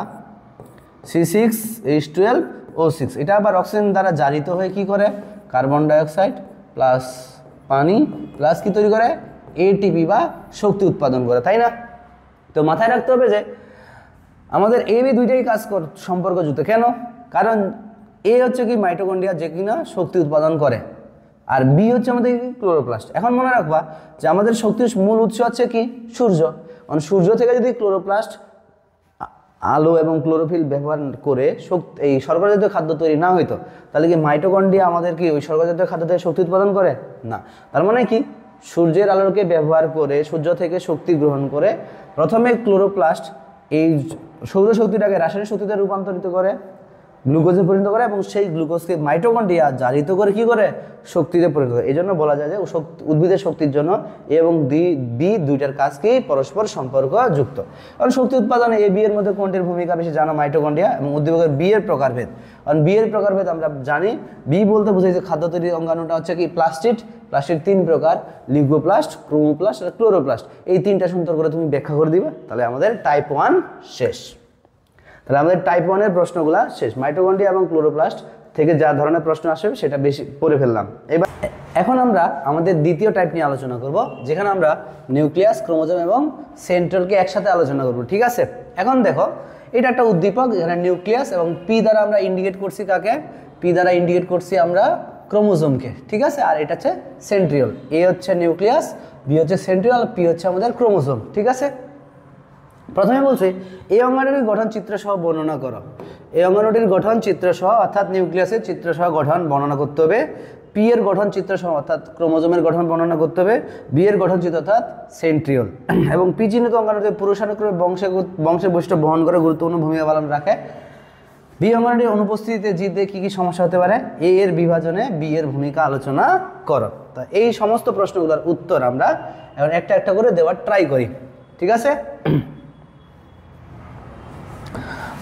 C6H12O6 এটা আবার অক্সিজেন দ্বারা জারিত হয়ে কি করে? কার্বন ডাইঅক্সাইড প্লাস পানি প্লাস কি তৈরি করে? এটিপি বা শক্তি উৎপাদন করে, তাই না? তো মাথায় রাখতে হবে যে আমাদের এ বি দুইটাই কাজ সম্পর্কযুক্ত। কেন? কারণ এ হচ্ছে কি মাইটোকন্ড্রিয়া, যে কিনা শক্তি উৎপাদন করে, আর বি হচ্ছে আমাদের ক্লোরোপ্লাস্ট। এখন মনে রাখবা যে আমাদের শক্তির মূল উৎস হচ্ছে কি? সূর্য। কারণ সূর্য থেকে যদি ক্লোরোপ্লাস্ট আলো এবং ক্লোরোফিল ব্যবহার করে এই শর্করা জাতীয় খাদ্য তৈরি না হইতো তাহলে কি মাইটোকন্ড্রিয়া আমাদের কি ওই শর্করা জাতীয় খাদ্য থেকে শক্তি উৎপাদন করে? না। তার মানে কি? সূর্যের আলোকে ব্যবহার করে, সূর্য থেকে শক্তি গ্রহণ করে প্রথমে ক্লোরোপ্লাস্ট এই সৌরশক্তিটাকে রাসায়নিক শক্তিতে রূপান্তরিত করে, গ্লুকোজে পরিণত করে, এবং সেই গ্লুকোজকে মাইটোকন্ড্রিয়া জারিত করে কি করে? শক্তিতে পরিণত করে। এই জন্য বলা যায় যে উদ্ভিদের শক্তির জন্য এ এবং বি দুইটার কাজ কি? পরস্পর সম্পর্কযুক্ত। কারণ শক্তি উৎপাদনে এ বি এর মধ্যে কোনটির ভূমিকা বেশি জানো? মাইটোকন্ড্রিয়া। এবং উদ্দীপকের বি এর প্রকারভেদ। কারণ বি এর প্রকারভেদ আমরা জানি, বি বলতে বুঝাইছে খাদ্য তৈরি অঙ্গাণুটা হচ্ছে কি? প্লাস্টিড। প্লাস্টিড 3 প্রকার: লিউকোপ্লাস্ট, ক্রোমোপ্লাস্ট আর ক্লোরোপ্লাস্ট। এই 3টা সুন্দর করে তুমি ব্যাখ্যা করে দিবে, তাহলে আমাদের টাইপ 1 শেষ। তাহলে আমাদের টাইপ 1 এর প্রশ্নগুলো শেষ। মাইটোকন্ড্রিয়া এবং ক্লোরোপ্লাস্ট থেকে যা ধরনের প্রশ্ন আসবে সেটা বেশি পড়ে ফেললাম। এবার এখন আমরা আমাদের দ্বিতীয় টাইপ নিয়ে আলোচনা করব, যেখানে আমরা নিউক্লিয়াস, ক্রোমোজোম এবং সেন্ট্রিওলকে একসাথে আলোচনা করব। ঠিক আছে, এখন দেখো এটা একটা উদ্দীপক, এখানে নিউক্লিয়াস এবং পি দ্বারা আমরা ইন্ডিকেট করছি কাকে? পি দ্বারা ইন্ডিকেট করছি আমরা ক্রোমোজোমকে। ঠিক আছে, আর এটা হচ্ছে সেন্ট্রিওল। এ হচ্ছে নিউক্লিয়াস, বি হচ্ছে সেন্ট্রিওল, পি হচ্ছে আমাদের ক্রোমোজোম। ঠিক আছে, প্রথমে বলছি এই অঙ্গাণুটির গঠন চিত্র সহ বর্ণনা করো। এই অঙ্গাণুটির গঠন চিত্র সহ অর্থাৎ নিউক্লিয়াসের চিত্র সহ গঠন বর্ণনা করতে হবে। পি এর গঠন চিত্র সহ অর্থাৎ ক্রোমোজোমের গঠন বর্ণনা করতে হবে। বি এর গঠন চিত্র অর্থাৎ সেন্ট্রিওল। এবং পি চিহ্নিত অঙ্গাণুতে পুরুষানুক্রমে বংশের বৈশিষ্ট্য বহন করে গুরুত্বপূর্ণ ভূমিকা পালন রাখে। বি অঙ্গাণুটির অনুপস্থিতিতে জীবদের কি কি সমস্যা হতে পারে, এ এর বিভাজনে বি এর ভূমিকা আলোচনা করো। তো এই সমস্ত প্রশ্নগুলোর উত্তর আমরা এখন একটা একটা করে দেওয়ার ট্রাই করি, ঠিক আছে?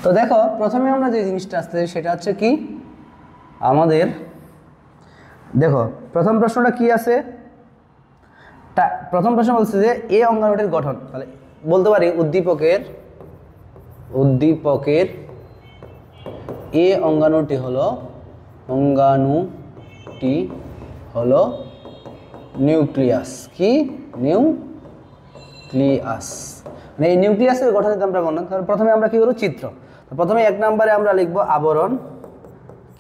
তো দেখো প্রথমে আমরা যে জিনিসটা আসতে সেটা হচ্ছে কি আমাদের, দেখো প্রথম প্রশ্নটা কি আছে, প্রথম প্রশ্ন বলছে যে এ অঙ্গাণুটির গঠন, তাহলে বলতে পারি উদ্দীপকের এ অঙ্গাণুটি হলো নিউক্লিয়াস। কি নিউক্লিয়াস, মানে এই নিউক্লিয়াসের গঠন যদি আমরা বললাম, তাহলে প্রথমে আমরা কি করব, চিত্র। প্রথমে 1 নম্বরে আমরা লিখব আবরণ,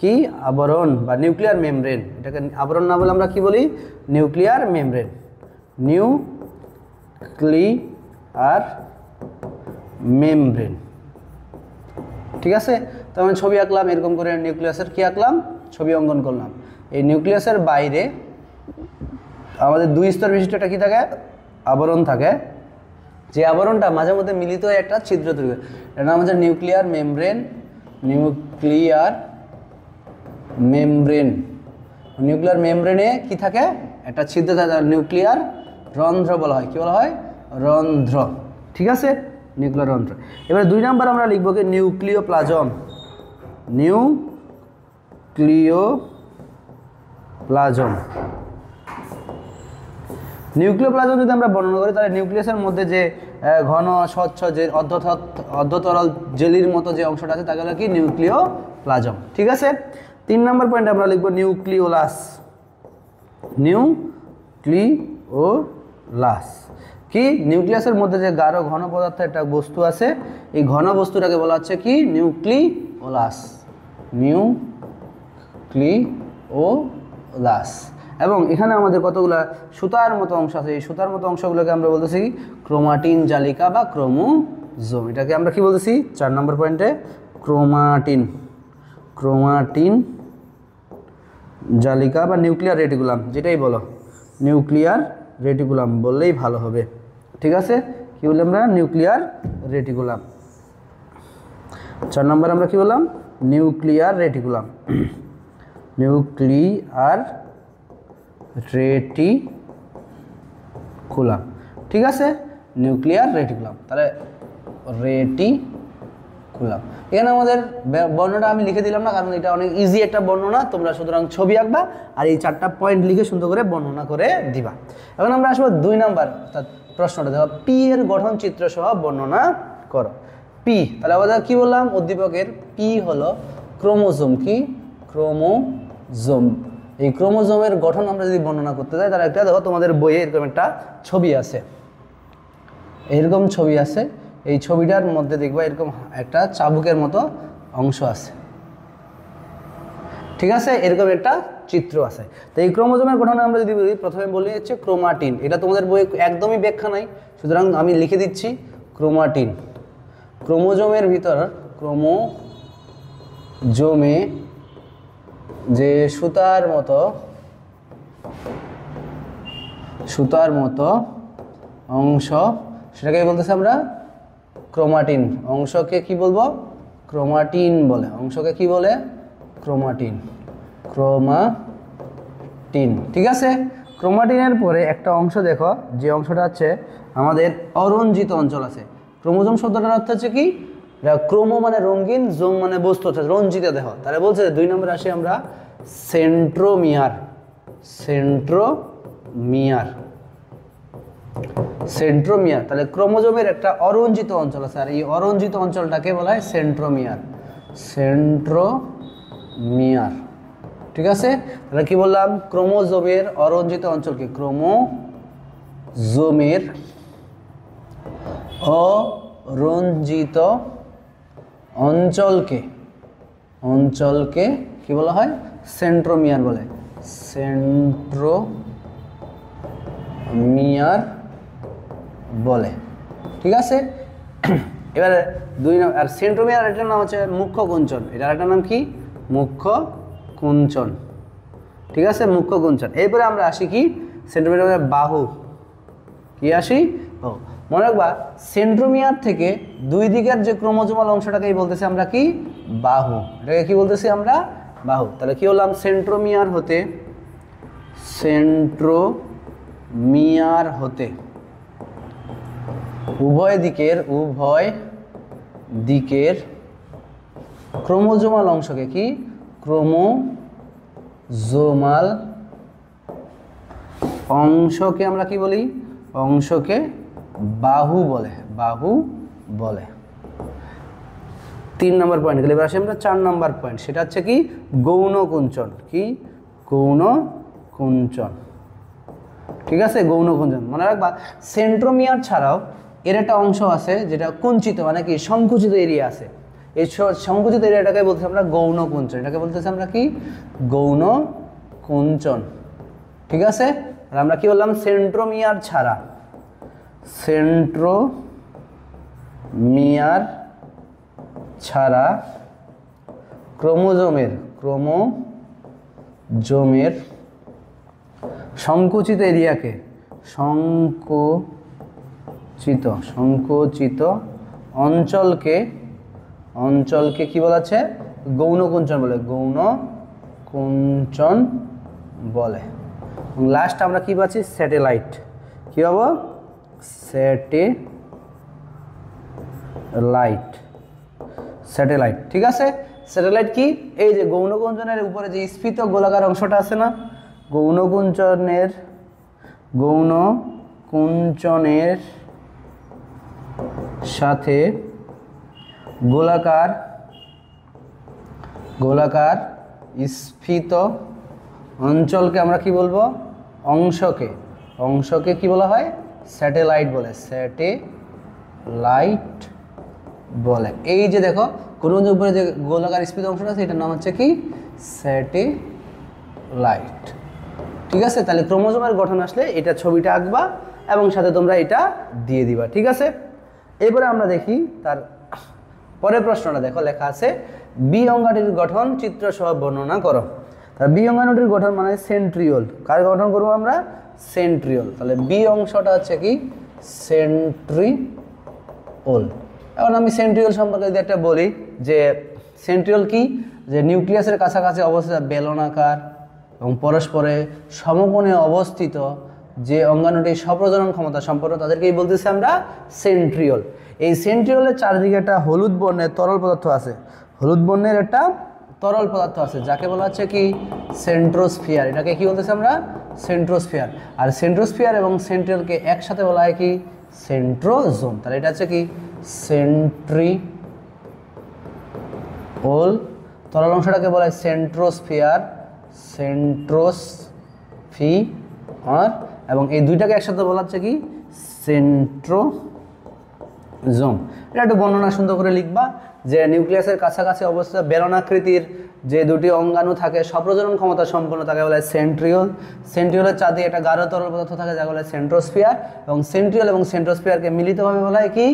কি আবরণ বা নিউক্লিয়ার মেমব্রেন। এটাকে আবরণ না বলে আমরা কি বলি, নিউক্লিয়ার মেমব্রেন, নিউক্লিয়ার মেমব্রেন, ঠিক আছে? তো আমি ছবি আঁকলাম এরকম করে, নিউক্লিয়াসের কি আঁকলাম, ছবি অঙ্কন করলাম। এই নিউক্লিয়াসের বাইরে আমাদের 2 স্তর বিশিষ্ট একটা কি থাকে, আবরণ থাকে, যে আবরণটা মাঝে মধ্যে মিলিত হয়ে একটা ছিদ্র তৈরি করে, এর নাম হচ্ছে নিউক্লিয়ার মেমব্রেন। নিউক্লিয়ার মেমব্রেনে কি থাকে, একটা ছিদ্র থাকে, নিউক্লিয়ার রন্ধ্র বলা হয়। কি বলা হয়, রন্ধ্র, ঠিক আছে, নিউক্লিয়ার রন্ধ্র। এবার 2 নম্বর আমরা লিখব কি নিউক্লিওপ্লাজম। নিউক্লিওপ্লাজম যদি আমরা বর্ণনা করি, তাহলে নিউক্লিয়াসের মধ্যে যে ঘন স্বচ্ছ যে অর্ধতরল জেলির মতো যে অংশটা আছে তাকে বলা কি নিউক্লিওপ্লাজম, ঠিক আছে? 3 নম্বর পয়েন্টে আমরা লিখব নিউক্লিওলাস। কি নিউক্লিয়াসের মধ্যে যে গাঢ় ঘন পদার্থ একটা বস্তু আছে, এই ঘন বস্তুটাকে বলা হচ্ছে কি নিউক্লিওলাস। এবং এখানে আমাদের কতগুলা সুতার মতো অংশ আছে, এই সুতার মতো অংশগুলোকে আমরা বলতেছি ক্রোমাটিন জালিকা বা ক্রোমোজোম। এটাকে আমরা কি বলতেছি 4 নম্বর পয়েন্টে, ক্রোমাটিন জালিকা বা নিউক্লিয়ার রেটিকুলাম, যেটাই বলো নিউক্লিয়ার রেটিকুলাম বললেই ভালো হবে, ঠিক আছে? কি বললাম আমরা, নিউক্লিয়ার রেটিকুলাম। 4 নম্বর আমরা কি বললাম, নিউক্লিয়ার রেটিকুলাম। ঠিক আছে, নিউক্লিয়ার রেটিকুলাম। তাহলে রেটিকুলাম, এখানে আমাদের বর্ণনা আমি লিখে দিলাম না, কারণ এটা অনেক ইজি একটা বর্ণনা, তোমরা সুতরাং ছবি আঁকবা আর এই 4টা পয়েন্ট লিখে সুন্দর করে বর্ণনা করে দিবা। এখন আমরা আসবো 2 নম্বর প্রশ্নটা, দেখো পি এর গঠন চিত্র সহ বর্ণনা করো। পি, তাহলে আমাদের কি বললাম, উদ্দীপকের পি হলো ক্রোমোজোম। কি ক্রোমোজোম, এই ক্রোমোজোমের গঠন আমরা যদি বর্ণনা করতে যাই, তাহলে একটা দেখো তোমাদের বইয়ে এরকম একটা ছবি আছে, এরকম ছবি আছে, এই ছবিটার মধ্যে দেখবা এরকম একটা চাবুকের মতো অংশ আছে, ঠিক আছে, এরকম একটা চিত্র আছে। তো এই ক্রোমোজোমের গঠন আমরা যদি বলি, প্রথমে বলি হচ্ছে ক্রোমাটিন। এটা তোমাদের বইয়ে একদমই ব্যাখ্যা নাই, সুতরাং আমি লিখে দিচ্ছি ক্রোমাটিন। ক্রোমোজোমের ভিতর, ক্রোমোজোমে যে সুতার মতো অংশ, সেটাকে বলতেছি আমরা ক্রোমাটিন। অংশকে কি বলবো, ক্রোমাটিন বলে। অংশকে কি বলে, ক্রোমাটিন। ঠিক আছে? ক্রোমাটিনের পরে একটা অংশ দেখো, যে অংশটা হচ্ছে আমাদের অরঞ্জিত অঞ্চল আছে। ক্রোমোজোম শব্দটার অর্থ হচ্ছে কি, ক্রোমো মানে রঙিন, জোম মানে বস্তু, অর্থাৎ রঞ্জিত দেহ। তাহলে বলছে 2 নম্বরে আসি আমরা সেন্ট্রোমিয়ার। তাহলে ক্রোমোজোমের একটা অরঞ্জিত অঞ্চল আছে, আর এই অরঞ্জিত অঞ্চলটাকে বলা হয় সেন্ট্রোমিয়ার। ঠিক আছে? তাহলে কি বললাম, ক্রোমোজোমের অরঞ্জিত অঞ্চলকে, ক্রোমোজোমের অরঞ্জিত অঞ্চলকে কি বলা হয়, সেন্ট্রোমিয়ার বলে। সেন্ট্রোমিয়ার বলে, ঠিক আছে? এবারে 2 নম্বর, আর সেন্ট্রোমিয়ার এটার নাম হচ্ছে মুখ্য কুঞ্চন। এটার একটা নাম কি, মুখ্য কুঞ্চন। ঠিক আছে, মুখ্য কুঞ্চন। এরপরে আমরা আসি কি, সেন্ট্রোমিয়ার বাহু। কি আসি, মনে রাখবা সেন্ট্রোমিয়ার থেকে 2 দিকের যে ক্রোমোজোমাল অংশটাকেই বলতেছি আমরা কি, বাহু, এটাকে কি বলতেছি আমরা? বাহু। তাহলে কি হলাম? সেন্ট্রোমিয়ার হতে উভয় দিকের ক্রোমোজোমাল অংশকে কি? ক্রোমোজোমাল অংশকে আমরা কি বলি? অংশকে বাহু বলে। 3 নম্বর পয়েন্ট গেলে এবার আসি আমরা 4 নম্বর পয়েন্ট, সেটা হচ্ছে কি? গৌণ কুঞ্চন। কি? গৌণ কুঞ্চন। ঠিক আছে, গৌণ কুঞ্চন মনে রাখবা। সেন্ট্রোমিয়ার ছাড়াও এর একটা অংশ আছে যেটা কুঞ্চিত, মানে কি সংকুচিত এরিয়া আছে। এই সংকুচিত এরিয়াটাকে বলতেছি আমরা গৌণ কুঞ্চন। এটাকে বলতেছি আমরা কি? গৌণ কুঞ্চন। ঠিক আছে, আর আমরা কি বললাম? সেন্ট্রোমিয়ার ছাড়া ক্রোমোজোমের সংকুচিত এরিয়াকে সংকুচিত অঞ্চলকে কি বলা আছে? গৌণ কুঞ্চন বলে। লাস্ট আমরা কি পাচ্ছি? স্যাটেলাইট। কি হবো? স্যাটেলাইট। ঠিক আছে, স্যাটেলাইট কি? এই যে গৌণ কুঞ্চনের উপরে যে স্ফীত গোলাকার অংশটা আছে না, গৌণ কুঞ্চনের সাথে গোলাকার স্ফীত অঞ্চলকে আমরা কি বলবো? অংশকে কি বলা হয়? স্যাটেলাইট বলে। এই যে দেখো কোন উপরে যে গোলাকার স্ফীত অংশটা আছে, এটার নাম হচ্ছে কি? স্যাটেলাইট। ঠিক আছে, তাহলে ক্রোমোজোমের গঠন আসলে এটা ছবিটা আঁকবা এবং সাথে তোমরা এটা দিয়ে দিবা। ঠিক আছে, এবারে আমরা দেখি তার পরের প্রশ্নটা। দেখো লেখা আছে বি অঙ্গাণুটির গঠন চিত্র সহ বর্ণনা করো। তার বি অঙ্গাণুটির গঠন মানে সেন্ট্রিওল। কার গঠন করবো আমরা? সেন্ট্রিওল। তাহলে বি অংশটা হচ্ছে কি? সেন্ট্রিওল। এখন আমি সেন্ট্রিওল সম্পর্কে যদি একটা বলি, যে সেন্ট্রিওল কি? যে নিউক্লিয়াসের কাছাকাছি অবস্থিত বেলনাকার এবং পরস্পরে সমকোণে অবস্থিত যে অঙ্গাণুটি স্বপ্রজনন ক্ষমতা সম্পন্ন, তাদেরকেই বলতেছি আমরা সেন্ট্রিওল। এই সেন্ট্রিওলের চারদিকে একটা হলুদ বর্ণের তরল পদার্থ আছে, যাকে বলা হচ্ছে কি? সেন্ট্রোস্ফিয়ার। এটাকে কি বলতেছি আমরা? সেন্ট্রোস্ফিয়ার। আর সেন্ট্রোস্ফিয়ার এবং সেন্ট্রিওলকে একসাথে বলা হয় কি? সেন্ট্রোজোম। তাহলে এটা হচ্ছে কি? সেন্ট্রিওল। তরল অংশটাকে বলা হয় সেন্ট্রোস্ফিয়ার এবং এই দুইটাকে একসাথে বলা হচ্ছে কি? সেন্ট্রোজোম। এটা একটু বর্ণনা সুন্দর করে লিখবা, যে নিউক্লিয়াসের কাছাকাছি অবস্থিত বেলনাকৃতির যে দুটি অঙ্গাণু থাকে স্বপ্রজনন ক্ষমতা সম্পন্ন, তাকে বলা হয় সেন্ট্রিওল। সেন্ট্রিওলের চারদিকে একটা গাঢ় তরল পদার্থ থাকে, যাকে বলা হয় সেন্ট্রোস্ফিয়ার। এবং সেন্ট্রিওল এবং সেন্ট্রোস্ফিয়ারকে মিলিতভাবে বলা হয় কি?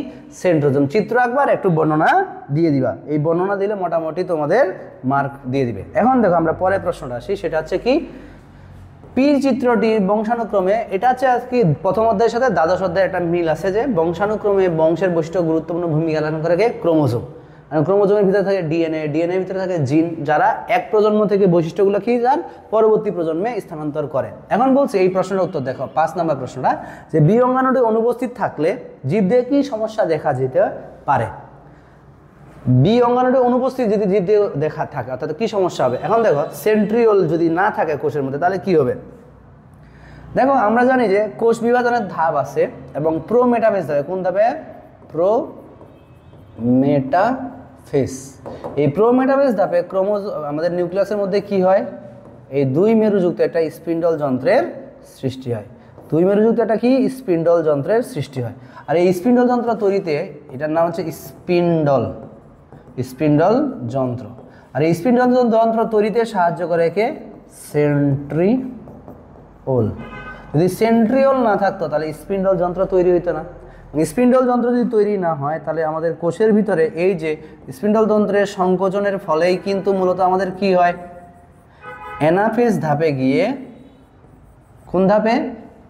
সেন্ট্রোজোম। চিত্র একবার একটু বর্ণনা দিয়ে দিবা। এই বর্ণনা দিলে মোটামুটি তোমাদের মার্ক দিয়ে দিবে। এখন দেখো আমরা পরের প্রশ্নটা আসি, সেটা হচ্ছে কি? পির চিত্রটি বংশানুক্রমে, এটা হচ্ছে আজকে প্রথম অধ্যায়ের সাথে দ্বাদশ অধ্যায়ের একটা মিল আছে, যে বংশানুক্রমে বংশের বৈশিষ্ট্য গুরুত্বপূর্ণ ভূমিকা পালন করে ক্রোমোজোম। আর ক্রোমোজোমের ভিতরে থাকে ডিএনএর ভিতরে থাকে জিন, যারা এক প্রজন্ম থেকে বৈশিষ্ট্যগুলো কি যার পরবর্তী প্রজন্মে স্থানান্তর করে। এখন বলছে এই প্রশ্নের উত্তর দেখো, 5 নম্বর প্রশ্নটা, যে বি অঙ্গাণুটি অনুপস্থিত থাকলে জীবদেহে কি সমস্যা দেখা যেতে পারে? বি অঙ্গাণুটি অনুপস্থিত যদি জীবদেহে দেখা থাকে, অর্থাৎ কি সমস্যা হবে? এখন দেখো সেন্ট্রিওল যদি না থাকে কোষের মধ্যে, তাহলে কি হবে? দেখো আমরা জানি যে কোষ বিভাজনের ধাপ আছে এবং প্রোমেটাফেজ ধাপে। কোন ধাপে? প্রোমেটাফেজ। এই প্রোমেটাফেজ ধাপে আমাদের নিউক্লিয়াসের মধ্যে কি হয়? এই 2 মেরুযুক্ত একটা স্পিন্ডল যন্ত্রের সৃষ্টি হয়। 2 মেরুযুক্ত একটা কি? স্পিন্ডল যন্ত্রের সৃষ্টি হয়। আর এই স্পিন্ডল যন্ত্র তৈরিতে, এটার নাম হচ্ছে স্পিন্ডল যন্ত্র। আর এই স্পিন্ডল যন্ত্র তৈরিতে সাহায্য করে কে? সেন্ট্রিওল। যদি সেন্ট্রিওল না থাকতো তাহলে স্পিন্ডল যন্ত্র তৈরি হইতো না। স্পিন্ডল যন্ত্র যদি তৈরি না হয়, তাহলে আমাদের কোষের ভিতরে এই যে স্পিন্ডল যন্ত্রের সংকোচনের ফলেই কিন্তু মূলত আমাদের কি হয়? অ্যানাফেজ ধাপে গিয়ে, কোন ধাপে?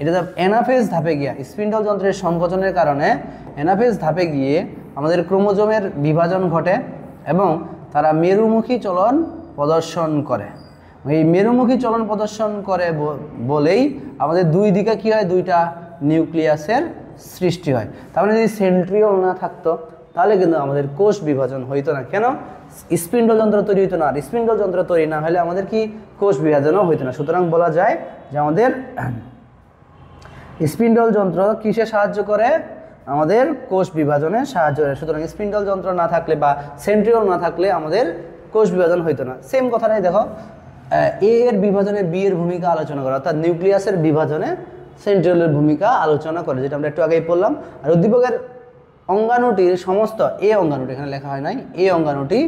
এটা অ্যানাফেজ ধাপে গিয়ে স্পিন্ডল যন্ত্রের সংকোচনের কারণে অ্যানাফেজ ধাপে গিয়ে আমাদের ক্রোমোজোমের বিভাজন ঘটে এবং তারা মেরুমুখী চলন প্রদর্শন করে। এই মেরুমুখী চলন প্রদর্শন করে বলেই আমাদের দুই দিকে কী হয়, দুইটা নিউক্লিয়াসের সৃষ্টি হয়। তার মানে যদি সেন্ট্রিওল না থাকতো তাহলে কিন্তু আমাদের কোষ বিভাজন হইতো না। কেন? স্পিন্ডল যন্ত্র তৈরি হইতো না। আর স্পিন্ডল যন্ত্র তৈরি না হলে আমাদের কি কোষ বিভাজনও হইতো না। সুতরাং বলা যায় যে আমাদের স্পিন্ডল যন্ত্র কিসে সাহায্য করে? আমাদের কোষ বিভাজনে সাহায্য করে। সুতরাং স্পিন্ডল যন্ত্র না থাকলে বা সেন্ট্রিওল না থাকলে আমাদের কোষ বিভাজন হইতো না। সেম কথাটাই দেখো, এ এর বিভাজনে বি এর ভূমিকা আলোচনা করা, অর্থাৎ নিউক্লিয়াসের বিভাজনে সেন্ট্রিওলের ভূমিকা আলোচনা করে, যেটা আমরা একটু আগেই পড়লাম। আর উদ্দীপকের অঙ্গাণুটির সমস্ত, এ অঙ্গাণুটি এখানে লেখা হয় নাই, এ অঙ্গাণুটি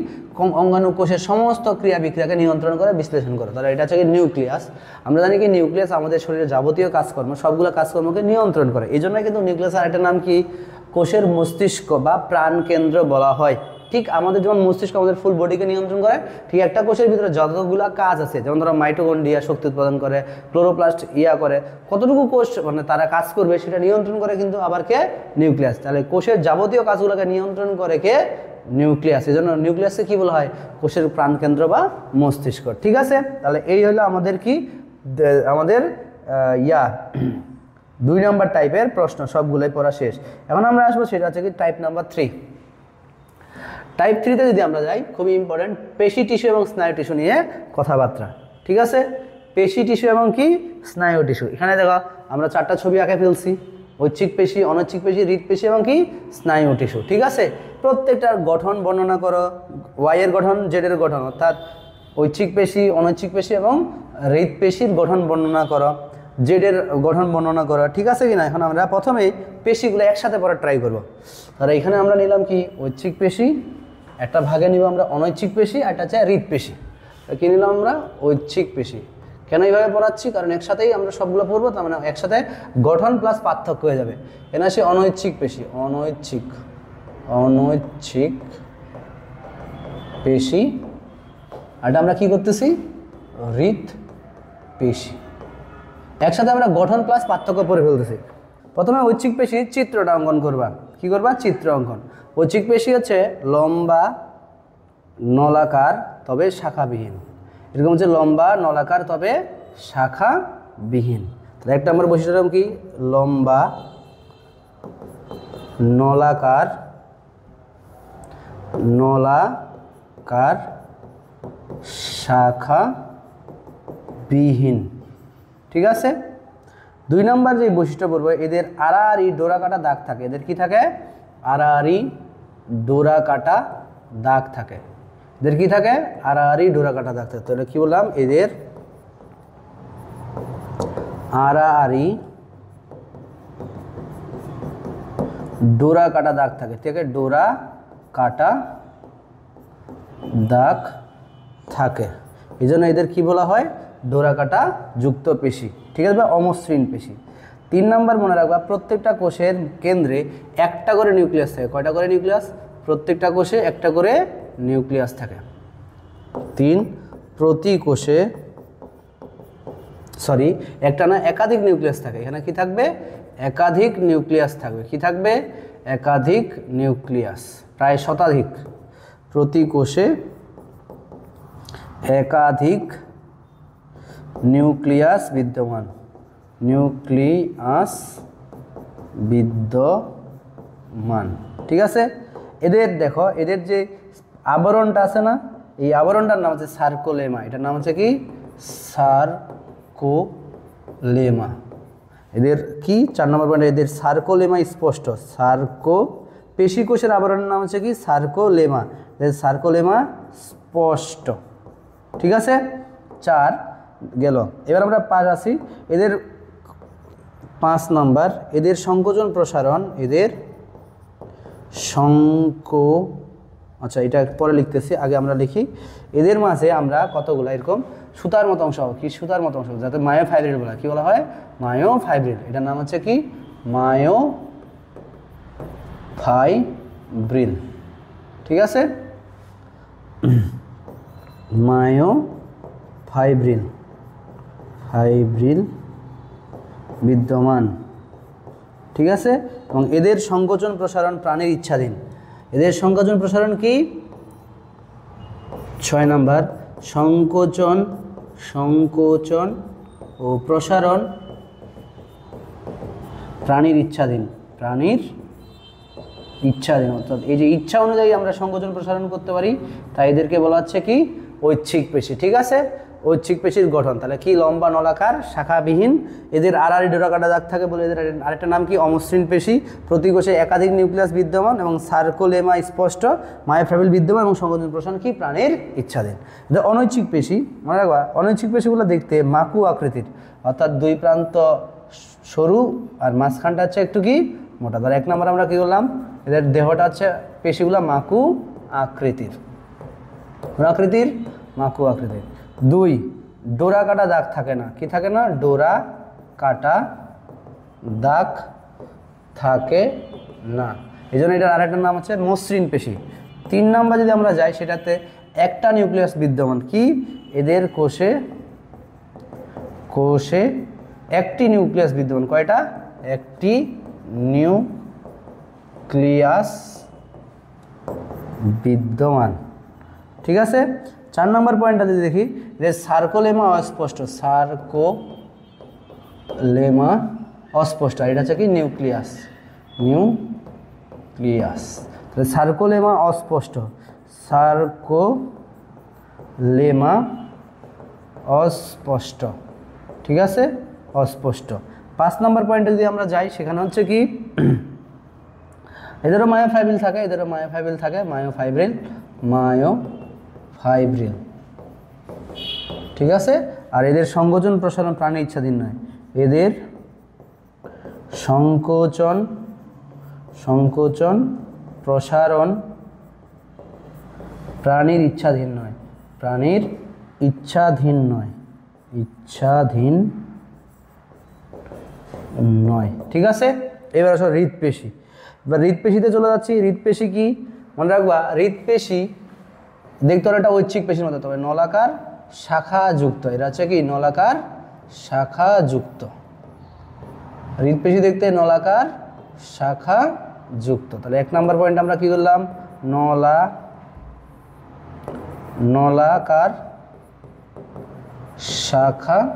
অঙ্গাণু কোষের সমস্ত ক্রিয়া বিক্রিয়াকে নিয়ন্ত্রণ করে, বিশ্লেষণ করে। তাহলে এটা হচ্ছে কি নিউক্লিয়াস। আমরা জানি কি নিউক্লিয়াস আমাদের শরীরের যাবতীয় কাজকর্ম, সবগুলো কাজকর্মকে নিয়ন্ত্রণ করে। এই জন্য কিন্তু নিউক্লিয়াস আরেকটা নাম কি? কোষের মস্তিষ্ক বা প্রাণকেন্দ্র বলা হয়। ঠিক আমাদের যেমন মস্তিষ্ক আমাদের ফুল বডিকে নিয়ন্ত্রণ করে, ঠিক একটা কোষের ভিতরে যতগুলো কাজ আছে, যেমন ধরো মাইটোকন্ড্রিয়া শক্তি উৎপাদন করে, ক্লোরোপ্লাস্ট করে, কতটুকু কোষ মানে তারা কাজ করবে সেটা নিয়ন্ত্রণ করে কিন্তু আবার কে? নিউক্লিয়াস। তাহলে কোষের যাবতীয় কাজগুলোকে নিয়ন্ত্রণ করে কে? নিউক্লিয়াস। এই জন্য নিউক্লিয়াসকে কী বলা হয়? কোষের প্রাণকেন্দ্র বা মস্তিষ্ক। ঠিক আছে, তাহলে এই হলো আমাদের কি আমাদের 2 নম্বর টাইপের প্রশ্ন, সবগুলোই পড়া শেষ। এখন আমরা আসবো, সেটা হচ্ছে কি টাইপ নাম্বার 3। টাইপ 3তে যদি আমরা যাই, খুবই ইম্পর্টেন্ট, পেশি টিস্যু এবং স্নায়ু টিস্যু নিয়ে কথাবার্তা। ঠিক আছে, পেশি টিস্যু এবং কি স্নায়ু টিস্যু। এখানে দেখো আমরা 4টা ছবি আঁকে ফেলছি, ঐচ্ছিক পেশি, অনৈচ্ছিক পেশি, হৃৎপেশি এবং কি স্নায়ু টিস্যু। ঠিক আছে, প্রত্যেকটার গঠন বর্ণনা করো, ওয়াই এর গঠন, জেড এর গঠন, অর্থাৎ ঐচ্ছিক পেশি, অনৈচ্ছিক পেশি এবং হৃৎপেশির গঠন বর্ণনা করো, জেডের গঠন বর্ণনা করো। ঠিক আছে কিনা? এখন আমরা প্রথমে পেশিগুলো একসাথে পড়ার ট্রাই করবো। তাহলে এখানে আমরা নিলাম কি ঐচ্ছিক পেশি, একটা ভাগে নিব আমরা অনৈচ্ছিক পেশি, আর একটা হচ্ছে হৃৎপেশি। কি নিলাম আমরা? ঐচ্ছিক পেশি। কেন এইভাবে পড়াচ্ছি? কারণ একসাথেই আমরা সবগুলো পড়বো, তার মানে একসাথে গঠন প্লাস পার্থক্য হয়ে যাবে। এখানে আসে অনৈচ্ছিক পেশি, অনৈচ্ছিক পেশি, আর আমরা কি করতেছি? হৃৎপেশি। একসাথে আমরা গঠন প্লাস পার্থক্য পড়ে ফেলতেছি। প্রথমে ঐচ্ছিক পেশির চিত্রটা অঙ্কন করবা। কি করবা? চিত্র অঙ্কন। ঐচ্ছিক পেশি হচ্ছে লম্বা নলাকার তবে শাখাবিহীন। এরকম হচ্ছে লম্বা নলাকার তবে শাখাবিহীন। তাহলে 1 নম্বর বৈশিষ্ট্য কি? লম্বা নলাকার শাখাবিহীন। ঠিক আছে। 2 নম্বর যে বৈশিষ্ট্য পড়বো, এদের আড়াআড়ি ডোরা কাটা দাগ থাকে। এদের কি থাকে? আড়াআড়ি ডোরা কাটা দাগ থাকে। এদের কি থাকে? আড়াআড়ি ডোরা কাটা দাগ থাকে। তাহলে কি বললাম? এদের আড়াআড়ি ডোরা কাটা দাগ থাকে। ঠিক আছে, ডোরা কাটা দাগ থাকে। এই জন্য এদের কি বলা হয়? ডোরা কাটা যুক্ত পেশি। ঠিক আছে, বা অমসৃণ পেশি। 3 নম্বর মনে রাখবা, প্রত্যেকটা কোষের কেন্দ্রে একটা করে নিউক্লিয়াস থাকে। কয়টা করে নিউক্লিয়াস? প্রত্যেকটা কোষে একটা করে নিউক্লিয়াস থাকে। 3, প্রতি কোষে একটা না একাধিক নিউক্লিয়াস থাকে। এখানে কি থাকবে? একাধিক নিউক্লিয়াস থাকবে। কি থাকবে? একাধিক নিউক্লিয়াস, প্রায় শতাধিক। প্রতি কোষে একাধিক নিউক্লিয়াস বিদ্যমান। ঠিক আছে। এদের দেখো, এদের যে আবরণটা আছে না, এই আবরণটার নাম হচ্ছে সার্কোলেমা। এটার নাম হচ্ছে কি? সার্কোলেমা। এদের কি 4 নম্বর পয়েন্ট, এদের সার্কোলেমা স্পষ্ট। পেশি কোষের আবরণের নাম হচ্ছে কি? সার্কোলেমা। এদের সার্কোলেমা স্পষ্ট। ঠিক আছে, 4 গেল। এবার আমরা 5 আসি। এদের 5 নম্বর, এদের সংকোচন প্রসারণ, আচ্ছা এটা পরে লিখতেছি, আগে আমরা লিখি। এদের মাঝে আমরা কতগুলো এরকম সুতার মতো অংশ, কি সুতার মতো অংশ, যাতে মায়োফাইব্রিল বলা। কি বলা হয়? মায়োফাইব্রিল। এটার নাম হচ্ছে কি? মায়োফাইব্রিল। ঠিক আছে, মায়োফাইব্রিল বিদ্যমান। ঠিক আছে, এবং এদের সংকোচন প্রসারণ প্রাণীর ইচ্ছাধীন। এদের সংকোচন প্রসারণ কি? 6 নাম্বার সংকোচন সংকোচন ও প্রসারণ প্রাণীর ইচ্ছাধীন, প্রাণীর ইচ্ছাধীন, অর্থাৎ এই যে ইচ্ছা অনুযায়ী আমরা সংকোচন প্রসারণ করতে পারি, তাই এদেরকে বলা হচ্ছে কি ঐচ্ছিক পেশি। ঠিক আছে, ঐচ্ছিক পেশির গঠন তাহলে কি লম্বা নলাকার শাখাবিহীন, এদের আড়াআড়ি ডোরাকাটা দাগ থাকে বলে এদের আরেকটা নাম কি অমসৃণ পেশি, প্রতি কোষে একাধিক নিউক্লিয়াস বিদ্যমান এবং সার্কোলেমা স্পষ্ট, মায়োফাইব্রিল বিদ্যমান এবং সংকোচন প্রসারণ কি প্রাণীর ইচ্ছাধীন। এদের অনৈচ্ছিক পেশি মনে রাখবা, অনৈচ্ছিক পেশিগুলো দেখতে মাকু আকৃতির, অর্থাৎ দুই প্রান্ত সরু আর মাঝখানটা হচ্ছে একটু কি মোটা। ধর 1 নম্বর আমরা কি করলাম, এদের দেহটা হচ্ছে পেশিগুলো মাকু আকৃতির, আকৃতির মাকু আকৃতির। 2 ডোরা কাটা দাগ থাকে না, কি থাকে না, ডোরা কাটা দাগ থাকে না, এই জন্য এটার আরেকটা নাম হচ্ছে মসৃণ পেশি। 3 নম্বর যদি আমরা যাই সেটাতে একটা নিউক্লিয়াস বিদ্যমান, কি এদের কোষে কোষে একটি নিউক্লিয়াস বিদ্যমান, কয়টা, একটি নিউক্লিয়াস বিদ্যমান। ঠিক আছে, 4 নম্বর পয়েন্টটা যদি দেখি, যে সার্কোলেমা অস্পষ্ট, সার্কোলেমা অস্পষ্ট, এটা হচ্ছে কি নিউক্লিয়াস, নিউক্লিয়াস। তাহলে সার্কোলেমা অস্পষ্ট, সার্কোলেমা অস্পষ্ট, ঠিক আছে, অস্পষ্ট। 5 নম্বর পয়েন্টে যদি আমরা যাই সেখানে হচ্ছে কি এদেরও মায়োফাইব্রিল থাকে, এদেরও মায়োফাইব্রিল থাকে, মায়োফাইব্রিল, মায়োফাইব্রিল, ঠিক আছে। আর এদের সংকোচন প্রসারণ প্রাণীর ইচ্ছাধীন নয়, এদের সংকোচন সংকোচন প্রসারণ প্রাণীর ইচ্ছাধীন নয়, প্রাণীর ইচ্ছাধীন নয়, ইচ্ছাধীন নয়, ঠিক আছে। এবার আসলে হৃদপেশি, এবার হৃদপেশিতে চলে যাচ্ছি। হৃদপেশি কি মনে রাখবা, হৃদপেশি দেখতে হলে এটা ঐচ্ছিক পেশির মতো, তবে নলাকার শাখাযুক্ত, এটা হচ্ছে কি নলাকার শাখাযুক্ত, হৃদপেশি দেখতে নলাকার শাখাযুক্ত। তাহলে 1 নম্বর পয়েন্ট আমরা কি করলাম, নলাকার শাখাযুক্ত,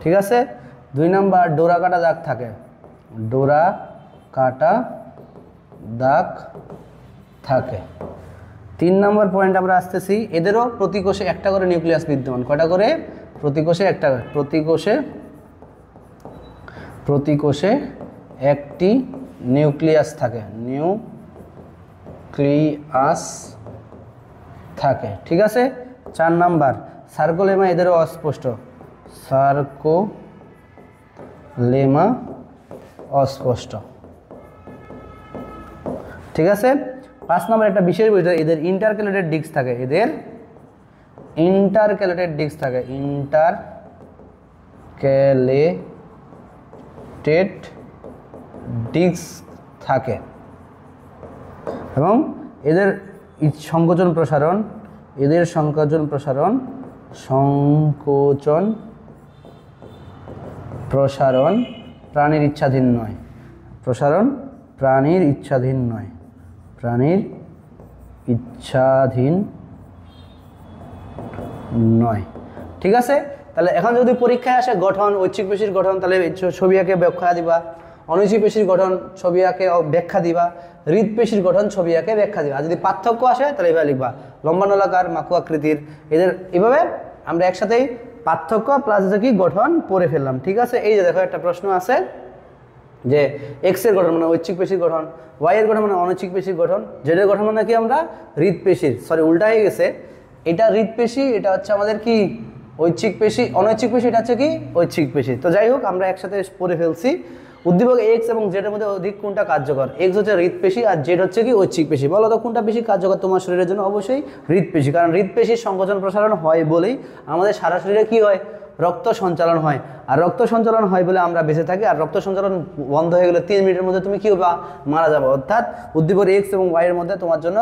ঠিক আছে। 2 নম্বর ডোরা কাটা দাগ থাকে, ডোরা কাটা দাগ থাকে। 3 নম্বর পয়েন্ট আমরা আসতেছি, এদেরও প্রতি কোষে একটা করে নিউক্লিয়াস বিদ্যমান, কয়টা করে, প্রতি কোষে একটা, প্রতি কোষে একটি নিউক্লিয়াস থাকে, নিউক্লিয়াস থাকে, ঠিক আছে। 4 নাম্বার সার্কোলেমা, এদেরও অস্পষ্ট, সার্কোলেমা অস্পষ্ট, ঠিক আছে। 5 নম্বর একটা বিশেষ বিষয়, এদের ইন্টারক্যালেটেড ডিস্ক থাকে, এদের ইন্টারক্যালেটেড ডিস্ক থাকে, ইন্টারক্যালেটেড ডিস্ক থাকে এবং এদের সংকোচন প্রসারণ, এদের সংকোচন প্রসারণ, সংকোচন প্রসারণ প্রাণীর ইচ্ছাধীন নয়, প্রসারণ প্রাণীর ইচ্ছাধীন নয়, প্রাণীর ইচ্ছাধীন নয়, ঠিক আছে। তাহলে এখন যদি পরীক্ষায় আসে গঠন, ঐচ্ছিক পেশির গঠন, তাহলে ছবি আঁকে ব্যাখ্যা দিবা, অনৈচ্ছিক পেশির গঠন ছবি আঁকে ব্যাখ্যা দিবা, হৃদপেশির গঠন ছবি আঁকে ব্যাখ্যা দিবা। আর যদি পার্থক্য আসে তাহলে এভাবে লিখবা, লম্বা নলাকার, মাকু আকৃতির, এদের এভাবে আমরা একসাথেই পার্থক্য প্লাস কি গঠন পড়ে ফেললাম, ঠিক আছে। এই যে দেখো একটা প্রশ্ন আছে যে এক্স এর গঠন মানে ঐচ্ছিক পেশির গঠন, ওয়াই এর গঠন মানে অনৈচ্ছিক পেশির গঠন, জেড এর গঠন মানে কি আমরা হৃদপেশির, সরি উল্টা হয়ে গেছে, এটা হৃদপেশি, এটা হচ্ছে আমাদের কি ঐচ্ছিক পেশি, অনৈচ্ছিক পেশি এটা হচ্ছে কি ঐচ্ছিক পেশি। তো যাই হোক আমরা একসাথে পড়ে ফেলছি। উদ্দীপক এক্স এবং জেড এর মধ্যে অধিক কোনটা কার্যকর, এক্স হচ্ছে হৃদপেশি আর জেড হচ্ছে কি ঐচ্ছিক পেশি, বলো তো কোনটা বেশি কার্যকর তোমার শরীরের জন্য? অবশ্যই হৃদপেশি, কারণ হৃদপেশির সংকোচন প্রসারণ হয় বলেই আমাদের সারা শরীরে কি হয়, রক্ত সঞ্চালন হয়, আর রক্ত সঞ্চালন হয় বলে আমরা বেঁচে থাকি, আর রক্ত সঞ্চালন বন্ধ হয়ে গেলে 3 মিনিটের মধ্যে তুমি কি হবা, মারা যাবে। অর্থাৎ উদ্দীপক এক্স এবং ওয়াই এর মধ্যে তোমার জন্য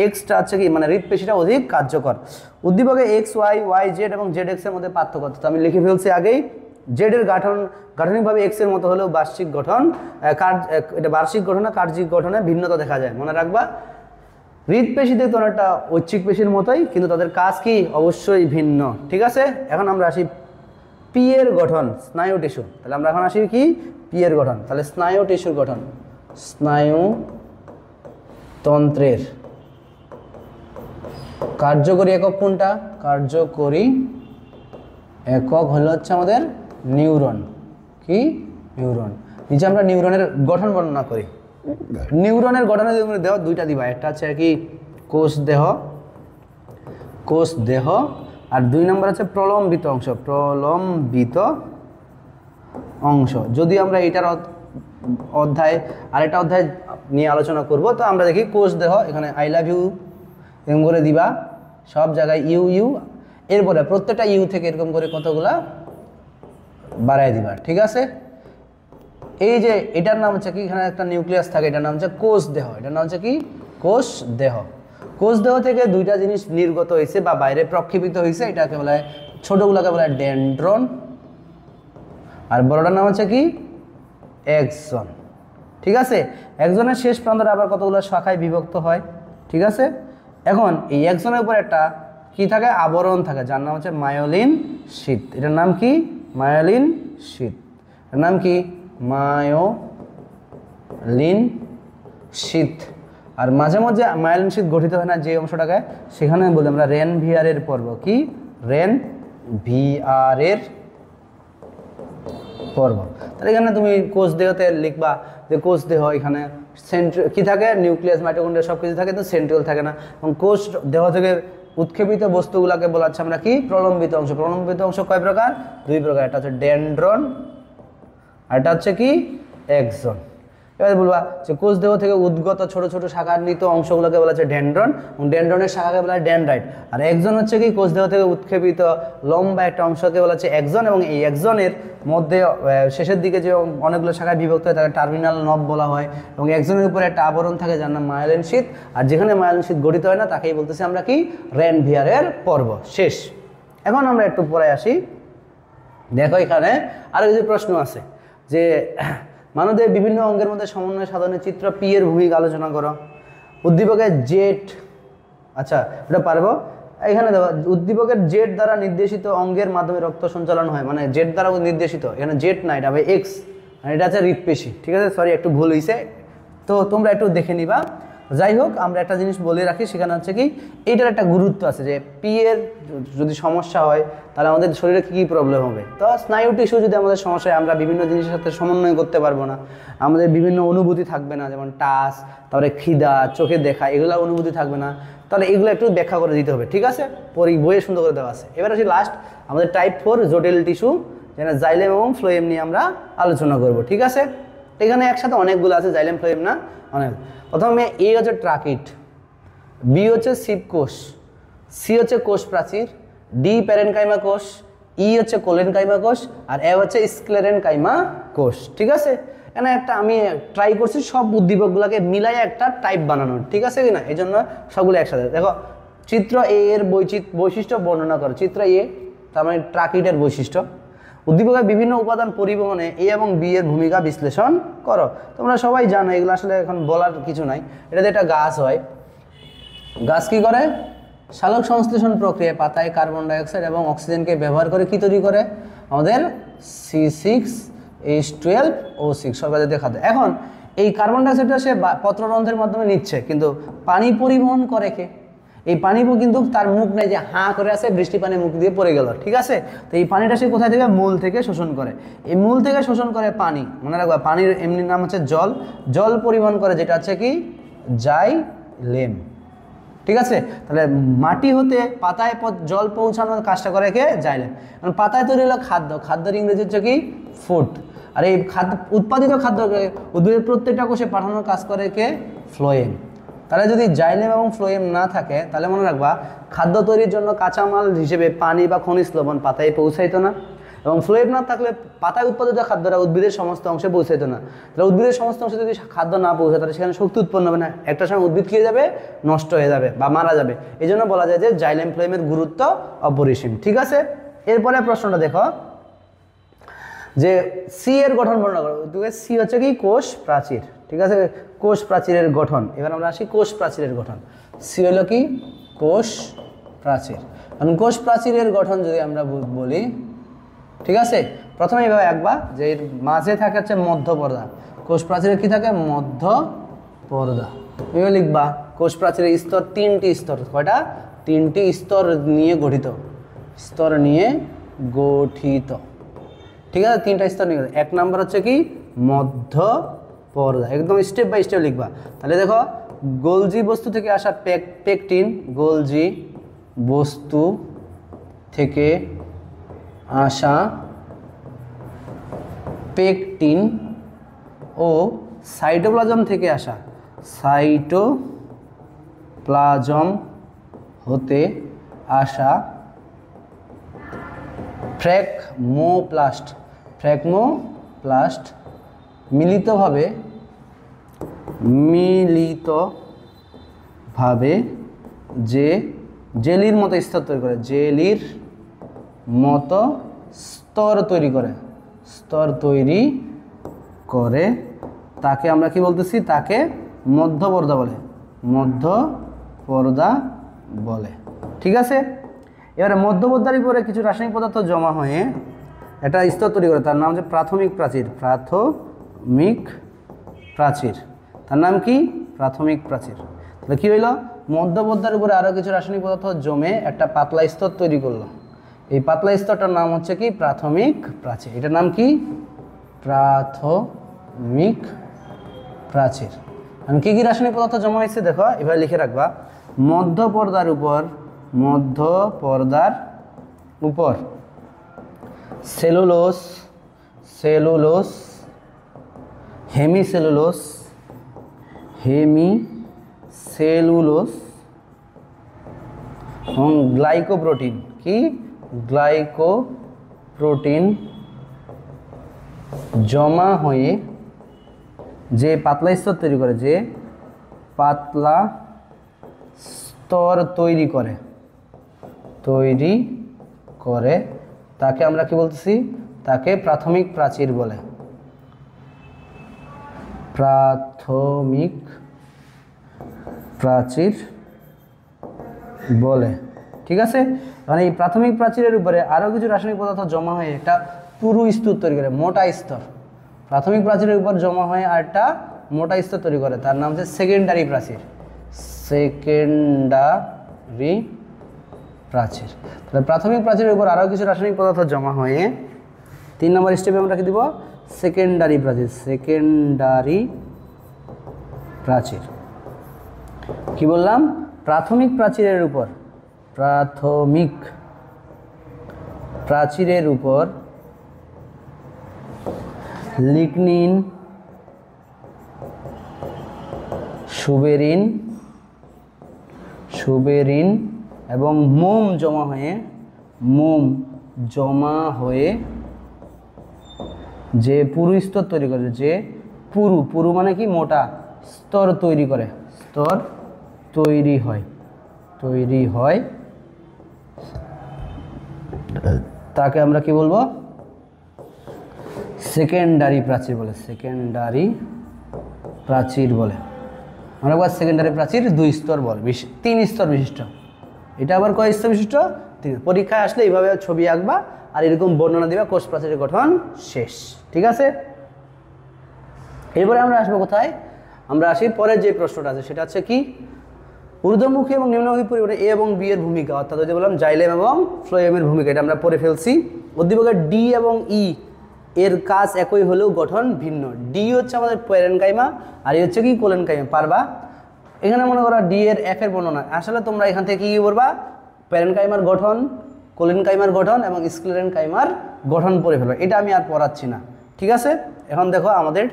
এক্সটা হচ্ছে কি মানে হৃদপেশিটা অধিক কার্যকর। উদ্দীপকে এক্স ওয়াই, ওয়াই জেড এবং জেড এক্স এর মধ্যে পার্থক্য, তো আমি লিখে ফেলছি আগেই, জেড এর গাঠনিকভাবে এক্স এর মতো হলেও বার্ষিক গঠন, এটা বার্ষিক গঠনে কার্যিক গঠনে ভিন্নতা দেখা যায়, মনে রাখবা। হৃদপেশিতে তো একটা ঐচ্ছিক পেশির মতোই, কিন্তু তাদের কাজ কি অবশ্যই ভিন্ন। ঠিক আছে, এখন আমরা আসি পি এর গঠন, স্নায়ু টিস্যু। তাহলে আমরা এখন আসি কি পি এর গঠন। তাহলে স্নায়ু টিস্যুর গঠন, স্নায়ু তন্ত্রের কার্যকরী একক কোনটা? কার্যকরী একক হলো হচ্ছে আমাদের নিউরন। কি? নিউরন। নিচে আমরা নিউরনের গঠন বর্ণনা করি। নিউরনের গঠনে দেহ দুইটা দিবা, একটা হচ্ছে কি কোষ দেহ, কোষ দেহ, আর 2 নম্বর হচ্ছে প্রলম্বিত অংশ, প্রলম্বিত অংশ। যদি আমরা এটার অধ্যায় আরেকটা অধ্যায় নিয়ে আলোচনা করব, তো আমরা দেখি কোষ দেহ, এখানে আই লাভ ইউ এরকম করে দিবা, সব জায়গায় ইউ ইউ, এরপরে প্রত্যেকটা ইউ থেকে এরকম করে কতগুলা বাড়াই দিবা। ঠিক আছে, এই যে এটার নাম হচ্ছে কি, এখানে একটা নিউক্লিয়াস থাকে, এটার নাম হচ্ছে কোষ দেহ। এটার নাম হচ্ছে কি কোষ দেহ। কোষ দেহ থেকে দুইটা জিনিস নির্গত হয়েছে বা বাইরে প্রক্ষেপিত হয়েছে, এটাকে বলা হয়, ছোটগুলোকে বলা হয় ডেনড্রন, আর বড়টার নাম হচ্ছে কি এক্সন। ঠিক আছে, এক্সনের শেষ প্রান্তটা আবার কতগুলো শাখায় বিভক্ত হয়। ঠিক আছে, এখন এই এক্সনের উপর একটা কি থাকে, আবরণ থাকে, যার নাম হচ্ছে মায়োলিন শীথ। এটার নাম কি? মায়োলিন শীথ। এর নাম কি? মায়োলিন শীথ। আর মাঝে মাঝে মায়োলিন শীথ গঠিত হয় না যে অংশটাকে, সেখানে বলি আমরা রেনভিয়ারের পর্ব। কি? রেনভিয়ারের পর্ব। তাহলে এখানে তুমি কোষ দেহতে লিখবা যে কোষ দেহ, এখানে কি থাকে, নিউক্লিয়াস, মাইটোকন্ড্রিয়া সব কিছু থাকে, তো সেন্ট্রিওল থাকে না। এবং কোষ দেহ থেকে উৎক্ষেপিত বস্তুগুলোকে বলা হচ্ছে আমরা কি প্রলম্বিত অংশ। প্রলম্বিত অংশ কয় প্রকার? 2 প্রকার, একটা হচ্ছে ডেনড্রন আর এটা হচ্ছে কি এক্সন। এবার বলবা যে কোষ দেহ থেকে উদ্গত ছোট ছোট শাখান্বিত অংশগুলোকে বলা হচ্ছে ডেনড্রন, এবং ডেনড্রনের শাখাকে বলা হয় ডেনড্রাইট। আর এক্সন হচ্ছে কি কোষ দেহ থেকে উৎক্ষেপিত লম্বা একটা অংশকে বলা হচ্ছে এক্সন, এবং এই এক্সনের মধ্যে শেষের দিকে যে অনেকগুলো শাখায় বিভক্ত হয় তাকে টার্মিনাল নব বলা হয়, এবং এক্সনের উপরে একটা আবরণ থাকে যার নাম মায়োলিন শীথ। আর যেখানে মায়োলিন শীথ গঠিত হয় না তাকেই বলতেছি আমরা কি রেনভিয়ারের পর্ব। শেষ। এখন আমরা একটু পরে আসি। দেখো এখানে আরো কিছু প্রশ্ন আছে যে মানবদেহের বিভিন্ন অঙ্গের মধ্যে সমন্বয় সাধনের চিত্র পি এর ভূমিকা আলোচনা করো। উদ্দীপকের জেট, আচ্ছা এটা পারবো। এখানে দেখো উদ্দীপকের জেট দ্বারা নির্দেশিত অঙ্গের মাধ্যমে রক্ত সঞ্চালন হয়, মানে জেট দ্বারা নির্দেশিত, এখানে জেট না, এটা হবে এক্স, এটা আছে হৃৎপেশি। ঠিক আছে, সরি একটু ভুল হয়েছে, তো তোমরা একটু দেখে নিবা। যাই হোক, আমরা একটা জিনিস বলে রাখি, সেখানে হচ্ছে কি এইটার একটা গুরুত্ব আছে যে পি এর যদি সমস্যা হয় তাহলে আমাদের শরীরে কী কী প্রবলেম হবে। তো স্নায়ু টিস্যু যদি আমাদের সমস্যা হয়, আমরা বিভিন্ন জিনিসের সাথে সমন্বয় করতে পারবো না, আমাদের বিভিন্ন অনুভূতি থাকবে না, যেমন টাচ, তারপরে খিদা, চোখে দেখা, এগুলো অনুভূতি থাকবে না, তাহলে এগুলো একটু ব্যাখ্যা করে দিতে হবে। ঠিক আছে, বইয়ে সুন্দর করে দেওয়া আছে। এবার আসি লাস্ট আমাদের টাইপ 4 জটিল টিস্যু, যেটা জাইলেম এবং ফ্লোয়েম নিয়ে আমরা আলোচনা করব। ঠিক আছে, এখানে একসাথে অনেকগুলো আছে, জাইলেম ফ্লোয়েম না অনেক। প্রথমে এ হচ্ছে ট্রাকিট, বি হচ্ছে শিবকোষ, সি হচ্ছে কোষ প্রাচীর, ডি প্যারেনকাইমা কোষ, ই হচ্ছে কোলেনকাইমা কোষ, আর এ হচ্ছে স্ক্লেরেনকাইমা কোষ। ঠিক আছে, এখানে একটা আমি ট্রাই করছি সব উদ্দীপকগুলোকে মিলাই একটা টাইপ বানানোর। ঠিক আছে কিনা, এই জন্য সবগুলো একসাথে। দেখো চিত্র এ এর বৈশিষ্ট্য বর্ণনা করো। চিত্র এ তার মানে ট্রাকিটের বৈশিষ্ট্য। উদ্দীপকের বিভিন্ন উপাদান পরিবহনে এ এবং বি এর ভূমিকা বিশ্লেষণ করো। তোমরা সবাই জানো, এগুলো আসলে এখন বলার কিছু নাই। এটাতে একটা গাছ হয়, গাছ কি করে, সালোক সংশ্লেষণ প্রক্রিয়ায় পাতায় কার্বন ডাইঅক্সাইড এবং অক্সিজেনকে ব্যবহার করে কি তৈরি করে, আমাদের C6H12O6 সর্বজাতীয় খাদ্য। এখন এই কার্বন ডাইঅক্সাইডটা সে পত্ররন্ধ্রের মাধ্যমে নিচ্ছে, কিন্তু পানি পরিবহন করে কে? এই পানি কিন্তু তার মুখ নেই যে হাঁ করে আছে, বৃষ্টি পানি মুখ দিয়ে পড়ে গেল। ঠিক আছে, তো এই পানিটা সে কোথায় থেকে, মূল থেকে শোষণ করে। এই মূল থেকে শোষণ করে পানি, মনে রাখবা পানির এমনি নাম হচ্ছে জল। জল পরিবহন করে যেটা হচ্ছে কি জাইলেম। ঠিক আছে, তাহলে মাটি হতে পাতায় জল পৌঁছানোর কাজটা করে কে, জাইলেম। কারণ পাতায় তৈরি হলো খাদ্য, খাদ্যের ইংরেজি হচ্ছে কি ফুড। আর এই খাদ্য উৎপাদিত খাদ্যকে উদ্ভিদের প্রত্যেকটা কোষে পাঠানোর কাজ করে কে, ফ্লোয়েম। তাহলে যদি জাইলেম এবং ফ্লোয়েম না থাকে তাহলে মনে রাখবা খাদ্য তৈরির জন্য কাঁচামাল হিসেবে পানি বা খনিজ লবণ পাতায় পৌঁছাইতো না, এবং ফ্লোয়েম না থাকলে পাতায় উৎপাদিত খাদ্যটা উদ্ভিদের সমস্ত অংশে পৌঁছাইতো না। তাহলে উদ্ভিদের সমস্ত অংশে যদি খাদ্য না পৌঁছায় তাহলে সেখানে শক্তি উৎপন্ন হবে না, একটা সময় উদ্ভিদ খেয়ে যাবে, নষ্ট হয়ে যাবে বা মারা যাবে। এই জন্য বলা যায় যে জাইলেম ফ্লোয়েমের গুরুত্ব অপরিসীম। ঠিক আছে, এরপরে প্রশ্নটা দেখো যে সি এর গঠন বর্ণনা করো। সি হচ্ছে কি কোষ প্রাচীর। ঠিক আছে, কোষ প্রাচীরের গঠন। এবার আমরা আসি কোষ প্রাচীরের গঠন। সি হলো কি কোষ প্রাচীর। কারণ কোষ প্রাচীরের গঠন যদি আমরা বলি, ঠিক আছে, প্রথমে এইভাবে আঁকবা যে এর মাঝে থাকে হচ্ছে মধ্য পর্দা। কোষ প্রাচীরে কি থাকে? মধ্য পর্দা। এভাবে লিখবা কোষ প্রাচীরের স্তর 3টি স্তর। কয়টা? 3টি স্তর নিয়ে গঠিত। স্তর নিয়ে গঠিত, ঠিক আছে, 3টা স্তর নিয়ে গঠিত। 1 নম্বর হচ্ছে কি মধ্য পর্দা, একদম স্টেপ বাই স্টেপ লিখবা। তাহলে দেখো গোলজি বস্তু থেকে আসা পেকটিন, গোলজি বস্তু থেকে আসা পেকটিন ও সাইটোপ্লাজম থেকে আসা, সাইটোপ্লাজম হতে আসা ফ্র্যাগমোপ্লাস্ট মিলিতভাবে যে জেলির মতো স্তর তৈরি করে, জেলির মতো স্তর তৈরি করে তাকে আমরা কি বলতেছি? তাকে মধ্য পর্দা বলে, মধ্য পর্দা বলে, ঠিক আছে। এবারে মধ্য পর্দার উপরে কিছু রাসায়নিক পদার্থ জমা হয়ে একটা স্তর তৈরি করে, তার নাম হচ্ছে প্রাথমিক প্রাচীর। প্রাথমিক প্রাচীর, তার নাম কি? প্রাথমিক প্রাচীর। তাহলে কি হইল? মধ্য পর্দার উপরে আরও কিছু রাসায়নিক পদার্থ জমে একটা পাতলা স্তর তৈরি করলো। এই পাতলা স্তরটার নাম হচ্ছে কি? প্রাথমিক প্রাচীর। এটার নাম কি? প্রাথমিক প্রাচীর। আমি কি কি রাসায়নিক পদার্থ জমা হয়েছে দেখো, এভাবে লিখে রাখবা। মধ্য পর্দার উপর সেলুলোজ, হেমিসেলুলোজ এবং গ্লাইকোপ্রোটিন। কি? গ্লাইকোপ্রোটিন জমা হয়ে যে পাতলা স্তর তৈরি করে, যে পাতলা স্তর তৈরি করে তাকে আমরা কি বলতেছি? তাকে প্রাথমিক প্রাচীর বলে, প্রাথমিক প্রাচীর বলে, ঠিক আছে। মানে এই প্রাথমিক প্রাচীরের উপরে আরও কিছু রাসায়নিক পদার্থ জমা হয়ে একটা পুরু স্তর তৈরি করে, মোটা স্তর। প্রাথমিক প্রাচীরের উপর জমা হয়ে আরেকটা মোটা স্তর তৈরি করে, তার নাম হচ্ছে সেকেন্ডারি প্রাচীর। সেকেন্ডারি প্রাচীর। তাহলে প্রাথমিক প্রাচীরের উপর আরও কিছু রাসায়নিক পদার্থ জমা হয়ে 3 নম্বর স্টেপে আমরা কি দিব? সেকেন্ডারি প্রাচীর। সেকেন্ডারি প্রাচীর কি বললাম? প্রাথমিক প্রাচীরের উপর, প্রাথমিক প্রাচীরের উপর লিগনিন, সুবেরিন এবং মোম জমা হয়ে যে পুরু স্তর তৈরি করে, যে পুরু মানে কি? মোটা স্তর তৈরি করে, স্তর তৈরি হয় তাকে আমরা কি বলবো? সেকেন্ডারি প্রাচীর বলে, সেকেন্ডারি প্রাচীর বলে। আমরা বলি সেকেন্ডারি প্রাচীর 2 স্তর বলে, 3 স্তর বিশিষ্ট। এটা আবার কয় স্তর বিশিষ্ট? 3। পরীক্ষায় আসলে এইভাবে ছবি আঁকবা আর এরকম বর্ণনা দিবা, কোষ প্রাচীরের গঠন শেষ, ঠিক আছে। এরপরে আমরা আসবো কোথায়? আমরা আসি পরের যে প্রশ্নটা আছে, সেটা হচ্ছে কি? ঊর্ধ্বমুখী এবং নিম্নমুখী পরিমাণে এ এবং বি এর ভূমিকা, অর্থাৎ ওই যে বললাম জাইলেম এবং ফ্লোয়েমের ভূমিকা, এটা আমরা পড়ে ফেলছি। উদ্দীপকের ডি এবং ই এর কাজ একই হলেও গঠন ভিন্ন। ডি হচ্ছে আমাদের প্যারেনকাইমা আর এই হচ্ছে কি? কোলেনকাইমা। পারবা? এখানে মনে করো ডি এর এফ এর বর্ণনা, আসলে তোমরা এখান থেকে কি করবা? প্যারেনকাইমার গঠন, কোলেনকাইমার গঠন এবং স্ক্লেরেনকাইমার গঠন পড়ে ফেলবা। এটা আমি আর পড়াচ্ছি না, ঠিক আছে। এখন দেখো আমাদের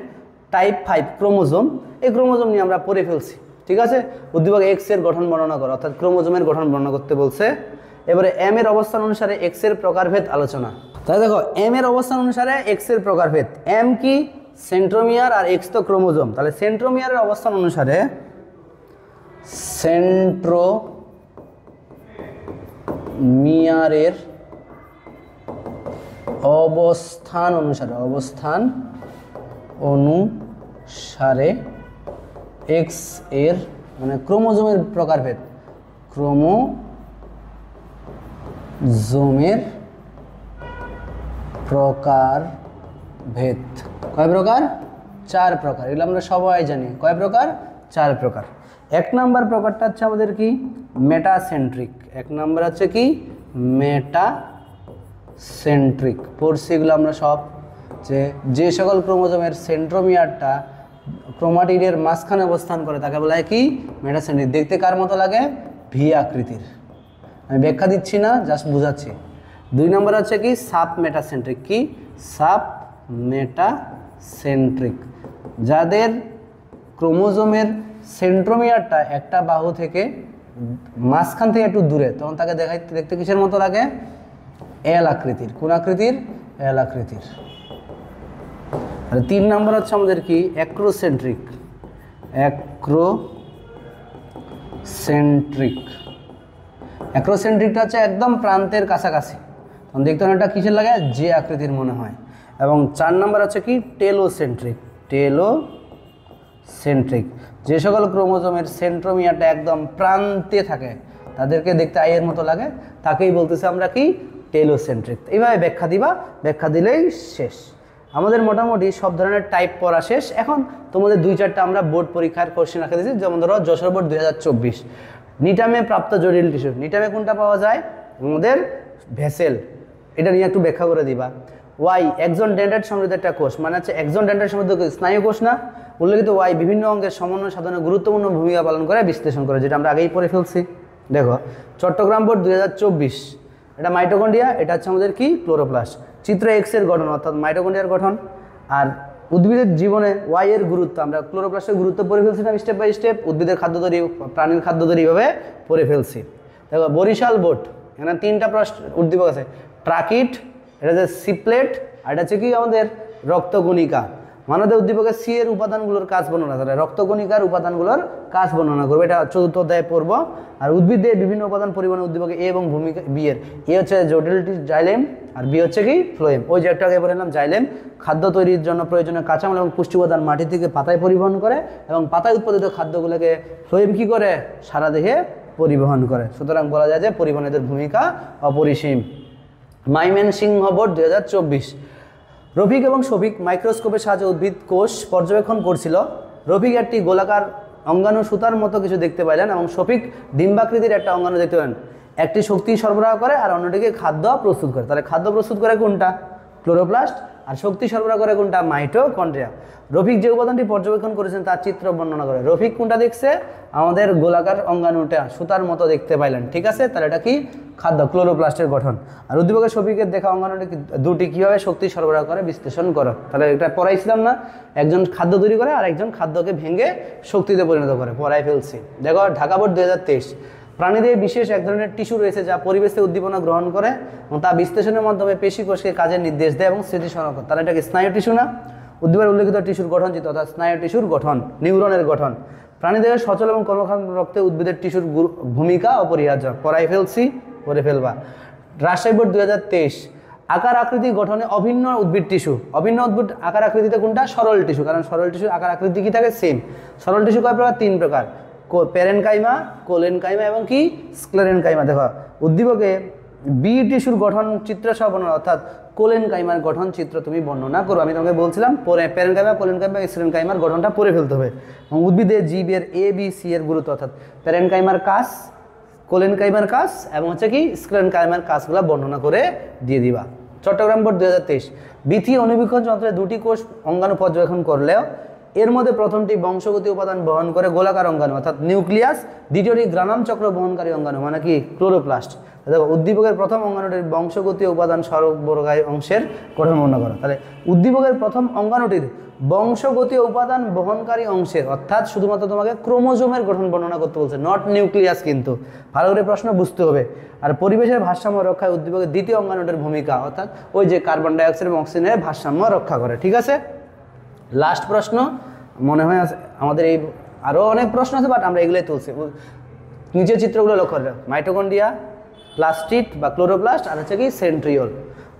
টাইপ 5 ক্রোমোজোম, এই ক্রোমোজোম নিয়ে আমরা পড়ে ফেলছি, ঠিক আছে। উদ্দীপক এক্স এর গঠন বর্ণনা করো, অর্থাৎ ক্রোমোজোমের গঠন বর্ণনা করতে বলছে। এবারে এম এর অবস্থান অনুসারে এক্স এর প্রকারভেদ আলোচনা। তাহলে দেখো এম এর অবস্থান অনুসারে এক্স এর প্রকারভেদ। এম কি? সেন্ট্রোমিয়ার, আর এক্স তো ক্রোমোজোম। তাহলে সেন্ট্রোমিয়ারের অবস্থান অনুসারে সেন্ট্রোমিয়ারের অবস্থান অনুসারে সারে এক্স এর মানে ক্রোমোজোমের প্রকারভেদ, ক্রোমোজোমের প্রকারভেদ কয় প্রকার? 4 প্রকার। এগুলো আমরা সবাই জানি। কয় প্রকার? 4 প্রকার। 1 নম্বর প্রকারটা হচ্ছে আমাদের কি মেটাসেন্ট্রিক। 1 নম্বর হচ্ছে কি মেটাসেন্ট্রিক। পড়ছি এগুলো আমরা সব, যে সকল ক্রোমোজোমের সেন্ট্রোমিয়ারটা ক্রোমাটিডের মাঝখানে অবস্থান করে তাকে বলা হয় কি মেটাসেন্ট্রিক। দেখতে কার মতো লাগে? ভি আকৃতির। আমি ব্যাখ্যা দিচ্ছি না, জাস্ট বুঝাচ্ছি। 2 নম্বর হচ্ছে কি সাব মেটাসেন্ট্রিক। কি সাব মেটাসেন্ট্রিক, যাদের ক্রোমোজোমের সেন্ট্রোমিয়ারটা একটা বাহু থেকে মাঝখান থেকে একটু দূরে, তখন তাকে দেখতে কিসের মতো লাগে? এল আকৃতির। কোন আকৃতির? এল আকৃতির। আর 3 নম্বর হচ্ছে আমাদের কি অ্যাক্রোসেন্ট্রিক। অ্যাক্রোসেন্ট্রিকটা হচ্ছে একদম প্রান্তের কাছাকাছি, তখন দেখতে অনেকটা কিসের লাগে? যে আকৃতির মনে হয়। এবং 4 নম্বর হচ্ছে কি টেলোসেন্ট্রিক। যে সকল ক্রোমোজোমের সেন্ট্রোমিয়ারটা একদম প্রান্তে থাকে তাদেরকে দেখতে আইয়ের মতো লাগে, তাকেই বলতেছে আমরা কি টেলোসেন্ট্রিক। এইভাবে ব্যাখ্যা দিবা, ব্যাখ্যা দিলেই শেষ। আমাদের মোটামুটি সব ধরনের টাইপ পড়া শেষ। এখন তোমাদের 2-4টা আমরা বোর্ড পরীক্ষার কোশ্চেন রাখা দিয়েছি, যেমন ধরো যশোর বোর্ড 2024 নিটামে প্রাপ্ত জটিল টিস্যু। নিটামে কোনটা পাওয়া যায়? আমাদের ভেসেল। এটা নিয়ে একটু ব্যাখ্যা করে দিবা। ওয়াই একজন ডেন্ড্রাইট সমৃদ্ধ একটা কোষ, মানে হচ্ছে একজন ডেন্ড্রাইট সমৃদ্ধ স্নায়ু কোষ না? উল্লেখিত ওয়াই বিভিন্ন অঙ্গের সমন্বয় সাধনে গুরুত্বপূর্ণ ভূমিকা পালন করে, বিশ্লেষণ করে, যেটা আমরা আগেই পড়ে ফেলছি। দেখো চট্টগ্রাম বোর্ড 2024, এটা মাইটোকন্ড্রিয়া, এটা হচ্ছে আমাদের কি ক্লোরোপ্লাস্ট। চিত্র এক্স এর গঠন অর্থাৎ মাইটোকন্ড্রিয়ার গঠন। আর উদ্ভিদের জীবনে ওয়াই এর গুরুত্ব আমরা ক্লোরোপ্লাস্টের গুরুত্ব পড়ে ফেলছি না স্টেপ বাই স্টেপ? উদ্ভিদের খাদ্য তৈরি, প্রাণীর খাদ্য তৈরি ভাবে পড়ে ফেলছি। দেখো বরিশাল বোর্ড, এখানে 3টা উদ্দীপক আছে। ট্রাকিট, এটা হচ্ছে সিপ্লেট, আর এটা হচ্ছে কি আমাদের রক্তকণিকা। মানবদেহ উদ্দীপকের সি এর উপাদানগুলোর কাজ বর্ণনা করে, রক্তকণিকার উপাদানগুলোর কাজ বর্ণনা করবে, এটা 4র্থ অধ্যায়ে পড়বো। আর উদ্ভিদের বিভিন্ন উপাদান পরিবহনের উদ্দীপকে এ এবং ভূমিকা বি এর, এ হচ্ছে জটিলটি জাইলেম আর বি হচ্ছে কি ফ্লোয়েম। ওই যে একটা আগে বললাম জাইলেম খাদ্য তৈরির জন্য প্রয়োজনীয় কাঁচামাল এবং পুষ্টি উপাদান মাটি থেকে পাতায় পরিবহন করে, এবং পাতায় উৎপাদিত খাদ্যগুলোকে ফ্লোয়েম কি করে? সারা দেহে পরিবহন করে। সুতরাং বলা যায় যে পরিবহনের ভূমিকা অপরিসীম। ময়মনসিংহ বোর্ড 2024, রফিক এবং শফিক মাইক্রোস্কোপের সাহায্যে উদ্ভিদ কোষ পর্যবেক্ষণ করছিল। রফিক একটি গোলাকার অঙ্গাণু সুতার মতো কিছু দেখতে পাইলেন, এবং শফিক ডিম্বাকৃতির একটা অঙ্গাণু দেখতে পেলেন। একটি শক্তি সরবরাহ করে আর অন্যটিকে খাদ্য প্রস্তুত করে। তাহলে খাদ্য প্রস্তুত করে কোনটা? ক্লোরোপ্লাস্ট। আর শক্তি সরবরাহ করে কোনটা? মাইটোকন্ড্রিয়া। রফিক যে উপাদানটি পর্যবেক্ষণ করেছেন তার চিত্র বর্ণনা করে। রফিক কোনটা দেখছে? আমাদের গোলাকার অঙ্গাণুটা সুতার মতো দেখতে পাইলেন, ঠিক আছে? তাহলে এটা কি? খাদ্য, ক্লোরোপ্লাস্টের গঠন। আর উদ্দীপকের শফিকের দেখা অঙ্গাণুটি দুটি কীভাবে শক্তি সরবরাহ করে বিশ্লেষণ করো। তাহলে এটা পড়াইছিলাম না? একজন খাদ্য তৈরি করে আর একজন খাদ্যকে ভেঙে শক্তিতে পরিণত করে, পড়াই ফেলছি। দেখো ঢাকা বোর্ড 2023, প্রাণীদের বিশেষ এক ধরনের টিস্যু রয়েছে যা পরিবেশে উদ্দীপনা গ্রহণ করে এবং তা বিশ্লেষণের মাধ্যমে পেশি কোষকে কাজের নির্দেশ দেয় এবং স্মৃতি সংরক্ষণ। তাহলে এটা কি স্নায়ু টিস্যু না? উদ্দীপকের উল্লেখিত টিস্যুর গঠন চিত্র অর্থাৎ স্নায়ু টিস্যুর গঠন, নিউরনের গঠন। প্রাণীদেহের সচল এবং কর্মক্ষম রক্তে উদ্ভিদের টিস্যুর ভূমিকা অপরিহার্য, পড়াই ফেলছি, পড়ে ফেলবা। রাজশাহী বোর্ড 2023, আকার আকৃতি গঠনে অভিন্ন উদ্ভিদ টিস্যু। অভিন্ন উদ্ভিদ আকার আকৃতিতে কোনটা? সরল টিস্যু, কারণ সরল টিস্যুর আকার আকৃতি কি থাকে? সেম। সরল টিস্যু কয় প্রকার? 3 প্রকার, প্যারেনকাইমা, কোলেনকাইমা এবং কি স্ক্লেরেনকাইমা। দেখো উদ্দীপকে বি টিস্যুর গঠন চিত্র সহ বর্ণনা, অর্থাৎ কোলেনকাইমার গঠন চিত্র তুমি বর্ণনা করো। আমি তোমাকে বলছিলাম প্যারেনকাইমা, কোলেনকাইমা, স্ক্লেরেনকাইমার গঠনটা পড়ে ফেলতে হবে। এবং উদ্ভিদের জীবের এ বি সি এর গুরুত্ব, অর্থাৎ প্যারেনকাইমার কাজ, কোলেনকাইমার কাজ এবং হচ্ছে কি স্ক্লেরেনকাইমার কাজগুলো বর্ণনা করে দিয়ে দিবা। চট্টগ্রাম বোর্ড 2023, বিথি অনুবীক্ষণ যন্ত্রে 2টি কোষ অঙ্গাণু পর্যবেক্ষণ করলেও এর মধ্যে প্রথমটি বংশগতি উপাদান বহন করে গোলাকার অঙ্গাণু অর্থাৎ নিউক্লিয়াস, দ্বিতীয়টি গ্রানাম চক্র বহনকারী অঙ্গাণু মানে কি ক্লোরোপ্লাস্ট। দেখো উদ্দীপকের প্রথম অঙ্গাণুটির বংশগতি উপাদান সর্ববর্গায়ী অংশের গঠন বর্ণনা করো। তাহলে উদ্দীপকের প্রথম অঙ্গাণুটির বংশগতীয় উপাদান বহনকারী অংশের, অর্থাৎ শুধুমাত্র তোমাকে ক্রোমোজোমের গঠন বর্ণনা করতে বলছে, নট নিউক্লিয়াস। কিন্তু ভালো করে প্রশ্ন বুঝতে হবে। আর পরিবেশের ভারসাম্য রক্ষায় উদ্দীপকের দ্বিতীয় অঙ্গাণুটির ভূমিকা, অর্থাৎ ওই যে কার্বন ডাইঅক্সাইড এবং অক্সিজেনের ভারসাম্য রক্ষা করে, ঠিক আছে? লাস্ট প্রশ্ন মনে হয় আমাদের, এই আরও অনেক প্রশ্ন আছে বাট আমরা এগুলোই তুলছি। নিচের চিত্রগুলো লক্ষ্য করে, মাইটোকন্ড্রিয়া, প্লাস্টিড বা ক্লোরোপ্লাস্ট, আর হচ্ছে কি সেন্ট্রিওল।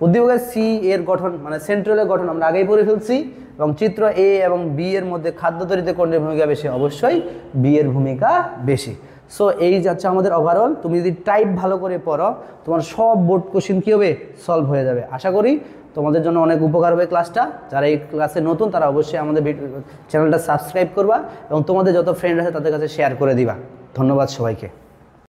উদ্দীপকের সি এর গঠন মানে সেন্ট্রালের গঠন আমরা আগেই পড়ে ফেলছি, এবং চিত্র এ এবং বি এর মধ্যে খাদ্য তৈরিতে কোনটির ভূমিকা বেশি? অবশ্যই বি এর ভূমিকা বেশি। সো এই যাচ্ছে আমাদের ওভারঅল। তুমি যদি টাইপ ভালো করে পড়ো তোমার সব বোর্ড কোশ্চিন কী হবে? সলভ হয়ে যাবে। আশা করি তোমাদের জন্য অনেক উপকার হবে ক্লাসটা। যারা এই ক্লাসে নতুন তারা অবশ্যই আমাদের চ্যানেলটা সাবস্ক্রাইব করবা এবং তোমাদের যত ফ্রেন্ড আছে তাদের কাছে শেয়ার করে দিবা। ধন্যবাদ সবাইকে।